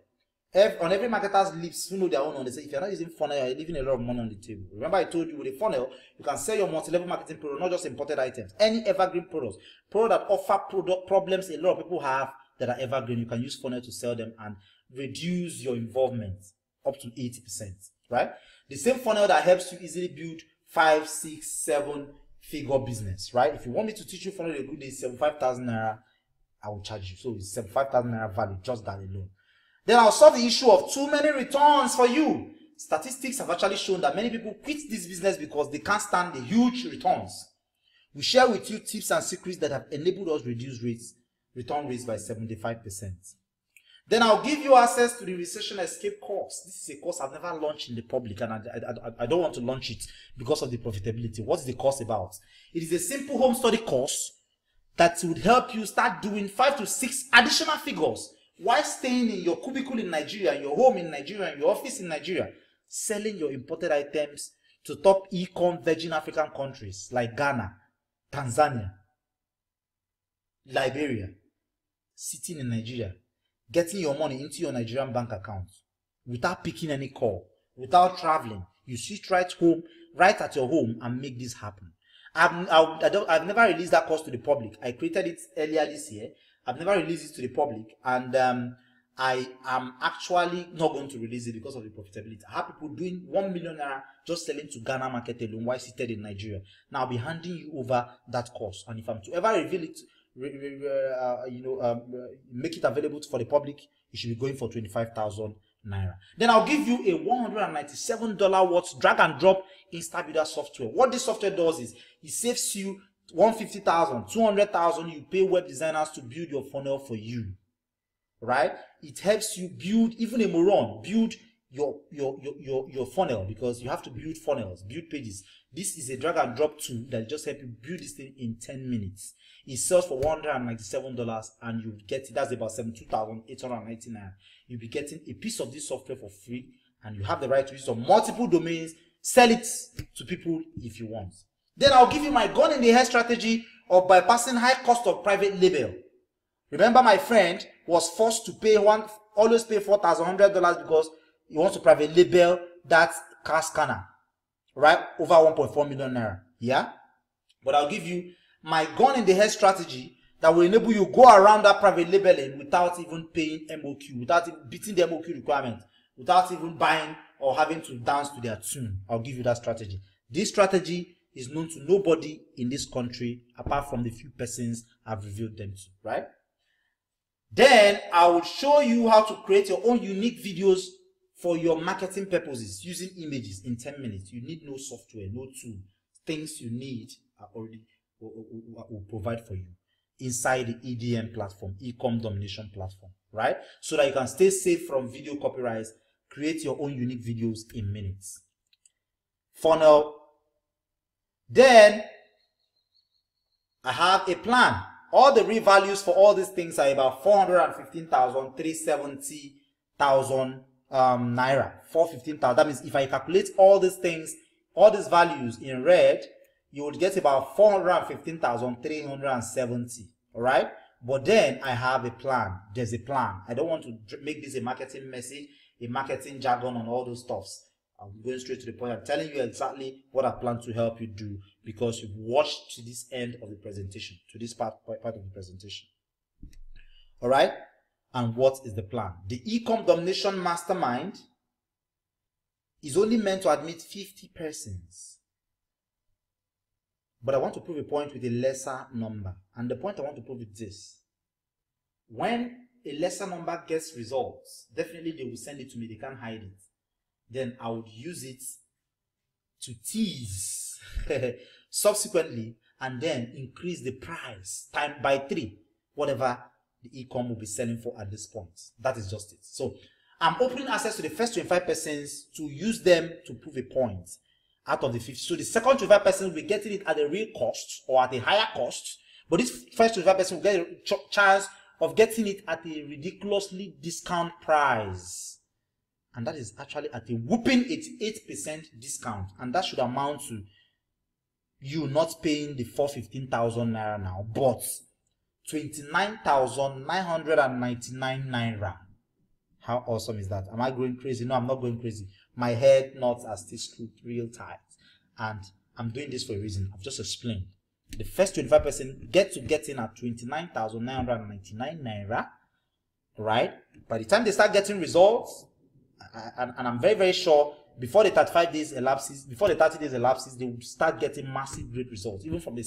On every marketer's lips, who know their own, they say, if you're not using funnel, you're leaving a lot of money on the table. Remember I told you with a funnel, you can sell your multi-level marketing product, not just imported items. Any evergreen products. Products that offer product problems a lot of people have that are evergreen. You can use funnel to sell them and reduce your involvement up to 80%. Right? The same funnel that helps you easily build 5, 6, 7 figure business. Right? If you want me to teach you funnel a good day, 75,000 naira, I will charge you. So it's 75,000 naira value, just that alone. Then I'll solve the issue of too many returns for you. Statistics have actually shown that many people quit this business because they can't stand the huge returns. We share with you tips and secrets that have enabled us reduce return rates by 75%. Then I'll give you access to the recession escape course. This is a course I've never launched in the public, and I don't want to launch it because of the profitability. What's the course about? It is a simple home study course that would help you start doing 5 to 6 additional figures while staying in your cubicle in Nigeria, in your home in Nigeria, in your office in Nigeria, selling your imported items to top e-com virgin African countries like Ghana, Tanzania, Liberia, sitting in Nigeria, getting your money into your Nigerian bank account without picking any call, without traveling. You sit right home, right at your home, and make this happen. I've never released that course to the public. I created it earlier this year. I've never released it to the public, and I am actually not going to release it because of the profitability. I have people doing 1 million naira just selling to Ghana market alone while seated in Nigeria. Now I'll be handing you over that course, and if I'm to ever reveal it, make it available for the public, you should be going for 25,000 naira. Then I'll give you a $197 worth drag and drop InstaBuilder software. What this software does is it saves you 150,000, 200,000. You pay web designers to build your funnel for you, right? It helps you build, even a moron, build your funnel, because you have to build funnels, build pages. This is a drag and drop tool that just help you build this thing in 10 minutes. It sells for $197, and you get it. That's about 72,899. You'll be getting a piece of this software for free, and you have the right to use on multiple domains. Sell it to people if you want. Then I'll give you my gun in the head strategy of bypassing high cost of private label. Remember, my friend was forced to always pay $4,100 because you want to private label that car scanner, right? Over 1.4 million naira. Yeah, but I'll give you my gun in the head strategy that will enable you go around that private labeling without even paying MOQ, without even beating the MOQ requirement, without even buying or having to dance to their tune. I'll give you that strategy. This strategy is known to nobody in this country apart from the few persons I've revealed them to, right? Then I will show you how to create your own unique videos for your marketing purposes using images in 10 minutes. You need no software, no tool. Things you need are already will provide for you inside the EDM platform, e-com domination platform, right? So that you can stay safe from video copyrights, create your own unique videos in minutes. Funnel. Then I have a plan. All the real values for all these things are about 415,000, 370,000 naira. 415,000. That means if I calculate all these things, all these values in red, you would get about 415,370. All right. But then I have a plan. There's a plan. I don't want to make this a marketing message, a marketing jargon on all those stuffs. I'm going straight to the point. I'm telling you exactly what I plan to help you do because you've watched to this end of the presentation, to this part of the presentation. All right. And what is the plan? The e-com domination mastermind is only meant to admit 50 persons. But I want to prove a point with a lesser number. And the point I want to prove is this. When a lesser number gets results, definitely they will send it to me. They can't hide it. Then I would use it to tease subsequently and then increase the price time by 3, whatever the e-com will be selling for at this point. That is just it. So I'm opening access to the first 25 persons to use them to prove a point out of the 50. So the second 25 persons will be getting it at a real cost or at a higher cost, but this first 25 persons will get a chance of getting it at a ridiculously discount price. And that is actually at a whooping 88% discount. And that should amount to you not paying the 415,000 naira now, but 29,999 naira. How awesome is that? Am I going crazy? No, I'm not going crazy. My head knots are still screwed real tight. And I'm doing this for a reason. I've just explained. The first 25% get in at 29,999 naira. Right? By the time they start getting results, and I'm very, very sure before the 35 days elapses, before the 30 days elapses, they will start getting massive great results. Even from the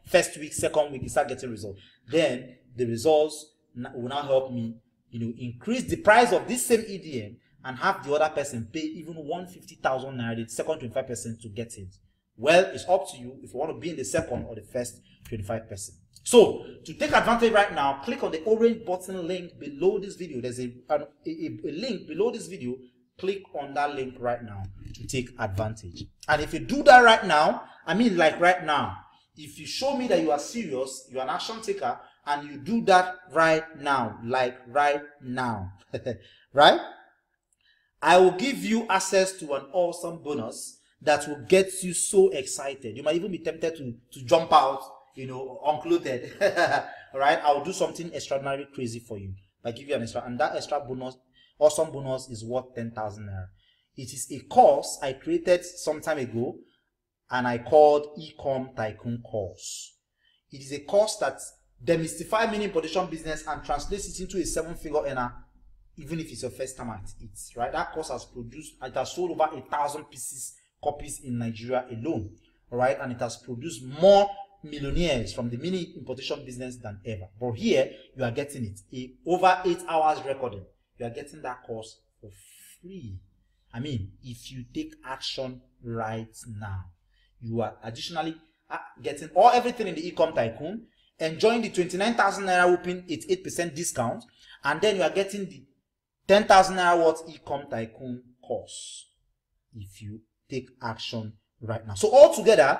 first week, second week, you start getting results. Then the results will now help me, increase the price of this same EDM and have the other person pay even 150,000 naira, the second 25% to get it. Well, it's up to you if you want to be in the second or the first 25%. So, to take advantage right now, click on the orange button link below this video. There's a link below this video. Click on that link right now to take advantage. And if you do that right now, I mean like right now, if you show me that you are serious, you're an action taker, and you do that right now, like right now, right? I will give you access to an awesome bonus that will get you so excited. You might even be tempted to jump out, unclothed. All right, I'll do something extraordinary crazy for you. I give you an extra, and that extra bonus, awesome bonus, is worth 10,000 naira. It is a course I created some time ago, and I called e-com tycoon course. It is a course that demystifies mini importation business and translates it into a 7-figure earner, even if it's your first time at it. Right, that course has sold over 1,000 copies in Nigeria alone. All right, and it has produced more millionaires from the mini importation business than ever. But here you are getting it over 8 hours recording. You are getting that course for free. I mean, if you take action right now, you are additionally getting everything in the e-com tycoon, enjoying the 29,000 naira whooping 8% discount, and then you are getting the 10,000 naira worth e-com tycoon course if you take action right now. So altogether,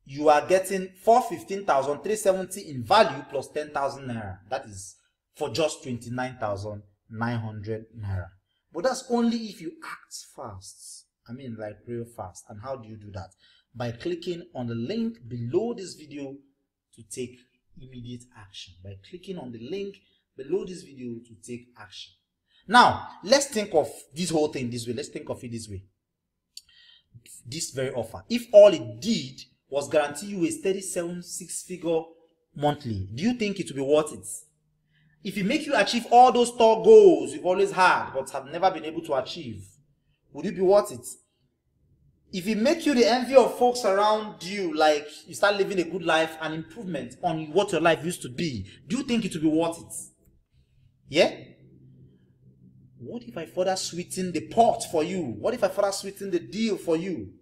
you are getting 415,370 in value plus 10,000 naira. That is for just 29,900 naira. But that's only if you act fast. I mean, like real fast. And how do you do that? By clicking on the link below this video to take immediate action. By clicking on the link below this video to take action. Now, let's think of this whole thing this way. Let's think of it this way. This very offer, if all it did was guarantee you a steady 6-figure monthly, do you think it will be worth it? If it make you achieve all those store goals you've always had but have never been able to achieve, would it be worth it? If it make you the envy of folks around you, like you start living a good life and improvement on what your life used to be, do you think it will be worth it? Yeah? What if I further sweeten the pot for you? What if I further sweeten the deal for you?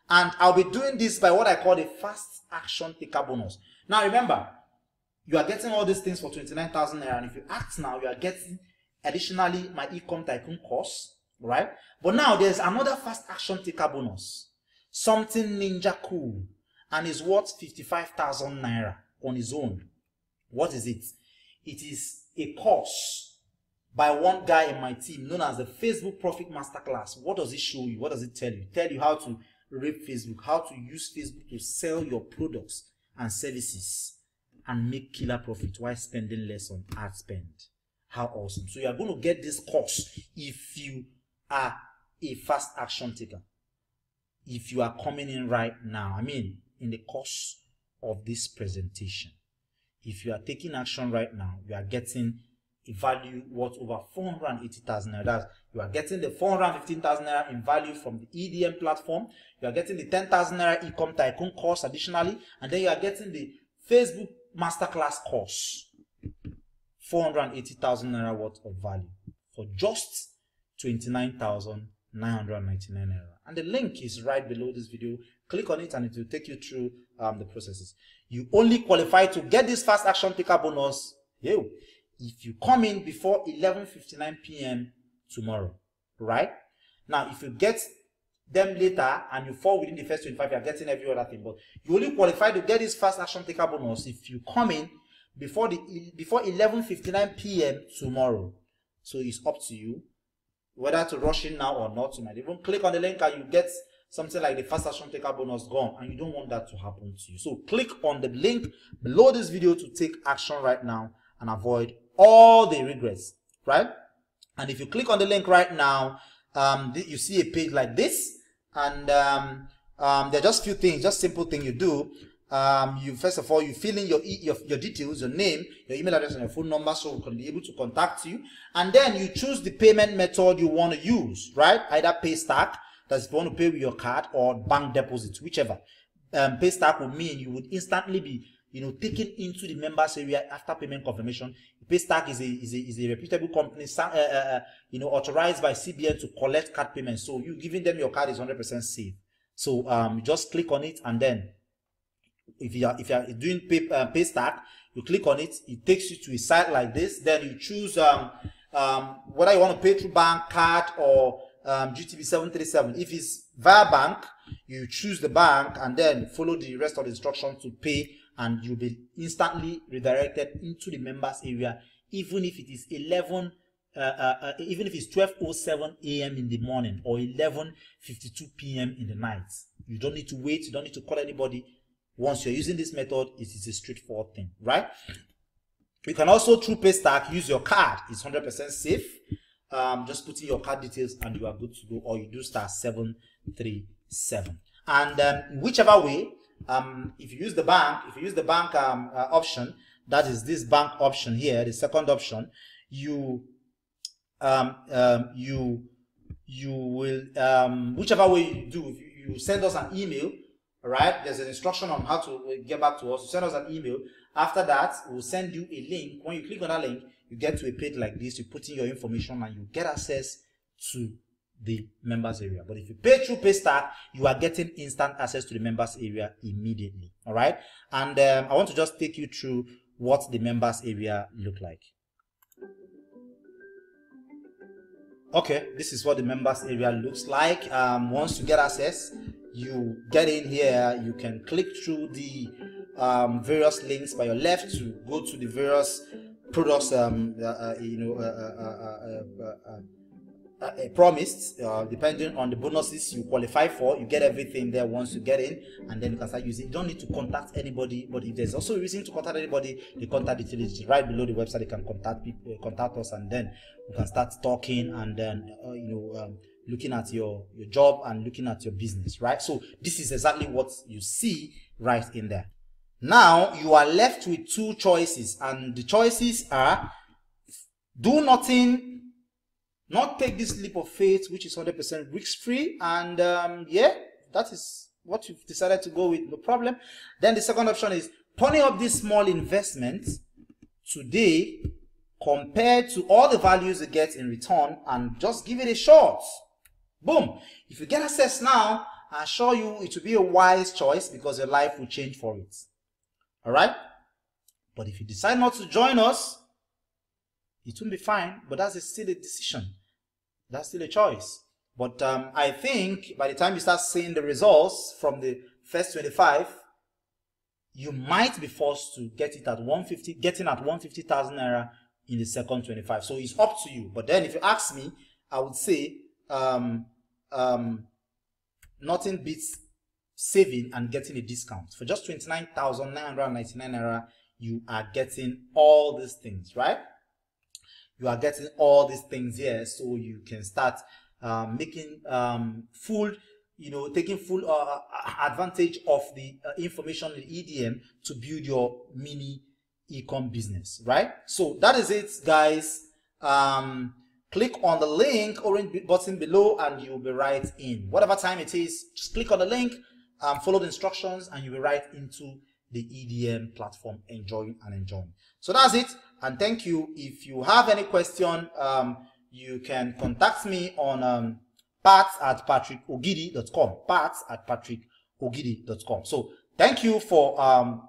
And I'll be doing this by what I call the fast action taker bonus. Now remember, you are getting all these things for 29,000 naira, and if you act now, you are getting additionally my Ecom Tycoon course, right? But now there's another fast action taker bonus, something ninja cool, and is worth 55,000 naira on its own. What is it? It is a course by one guy in my team known as the Facebook Profit Masterclass. What does it show you? What does it tell you? Tell you how to rate Facebook, how to use Facebook to sell your products and services and make killer profit while spending less on ad spend. How awesome. So you are going to get this course if you are a fast action taker. If you are coming in right now, I mean in the course of this presentation, if you are taking action right now, you are getting a value worth over 480,000 naira. You are getting the 415,000 naira in value from the EDM platform. You are getting the 10,000 naira Ecom Tycoon course additionally, and then you are getting the Facebook Masterclass course, 480,000 naira worth of value for just 29,999 naira. And the link is right below this video. Click on it and it will take you through the processes. You only qualify to get this fast action taker bonus if you come in before 11:59 p.m. tomorrow, right? Now, if you get them later and you fall within the first 25, you are getting every other thing. But you only qualify to get this fast action taker bonus if you come in before 11:59 p.m. tomorrow. So it's up to you whether to rush in now or not. You might even click on the link and you get something like the fast action taker bonus gone, and you don't want that to happen to you. So click on the link below this video to take action right now and avoid all the regrets, right? And if you click on the link right now, you see a page like this, and there are just few things, just simple thing you do. You first of all, you fill in your details, your name, your email address, and your phone number, so we can be able to contact you. And then you choose the payment method you want to use, right? Either Paystack, that's if you want to pay with your card, or bank deposit, whichever. Paystack will mean you would instantly be taken into the members area after payment confirmation. Paystack is a reputable company, authorized by CBN to collect card payments. So you giving them your card is 100% safe. So you just click on it, and then if you are doing Paystack, you click on it. It takes you to a site like this. Then you choose whether you want to pay through bank, card, or GTB 737. If it's via bank, you choose the bank and then follow the rest of the instructions to pay, and you'll be instantly redirected into the members area, even if it is 12:07 a.m. in the morning or 11:52 p.m. in the night. You don't need to wait. You don't need to call anybody. Once you're using this method, it is a straightforward thing, right? You can also, through Paystack, use your card. It's 100% safe. Just put in your card details and you are good to go, or you do *737. And whichever way, if you use the bank, option, that is this bank option here, the second option, you will whichever way you do, if you send us an email, right? There's an instruction on how to get back to us. You send us an email. After that, we'll send you a link. When you click on that link, you get to a page like this. You put in your information and you get access to the members area. But if you pay through Paystack, you are getting instant access to the members area immediately. All right. And I want to just take you through what the members area look like. Okay, this is what the members area looks like. Once you get access, you get in here. You can click through the various links by your left to go to the various products promised, depending on the bonuses you qualify for. You get everything there once you get in, and then you can start using. You don't need to contact anybody, but if there's also a reason to contact anybody, the contact details is right below the website. You can contact people, contact us, and then we can start talking, and then looking at your job and looking at your business, right? So this is exactly what you see right in there. Now you are left with two choices, and the choices are: do nothing, not take this leap of faith, which is 100% risk-free, and yeah, that is what you've decided to go with, no problem. Then the second option is pony up this small investment today compared to all the values you get in return, and just give it a shot. Boom. If you get access now, I assure you it will be a wise choice, because your life will change for it. All right? But if you decide not to join us, it won't be fine, but that's still a decision. That's still a choice. But I think by the time you start seeing the results from the first 25, you might be forced to get it at 150, getting at 150,000 naira in the second 25. So it's up to you. But then if you ask me, I would say nothing beats saving and getting a discount. For just 29,999 naira, you are getting all these things, right? You are getting all these things here, so you can start making taking full advantage of the information in EDM to build your mini e-com business, right? So that is it, guys. Click on the link, orange button below, and you'll be right in. Whatever time it is, just click on the link, follow the instructions, and you'll be right into the EDM platform, enjoying. So that's it, and thank you. If you have any question, you can contact me on parts@patrickogidi.com, parts@patrickogidi.com. So thank you for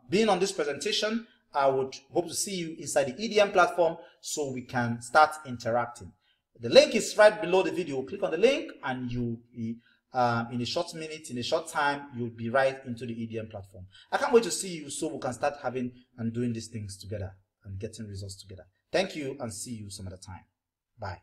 being on this presentation. I would hope to see you inside the EDM platform so we can start interacting. The link is right below the video. Click on the link, and you'll be in a short minute, in a short time, you'll be right into the EDM platform. I can't wait to see you so we can start having and doing these things together and getting results together. Thank you, and see you some other time. Bye.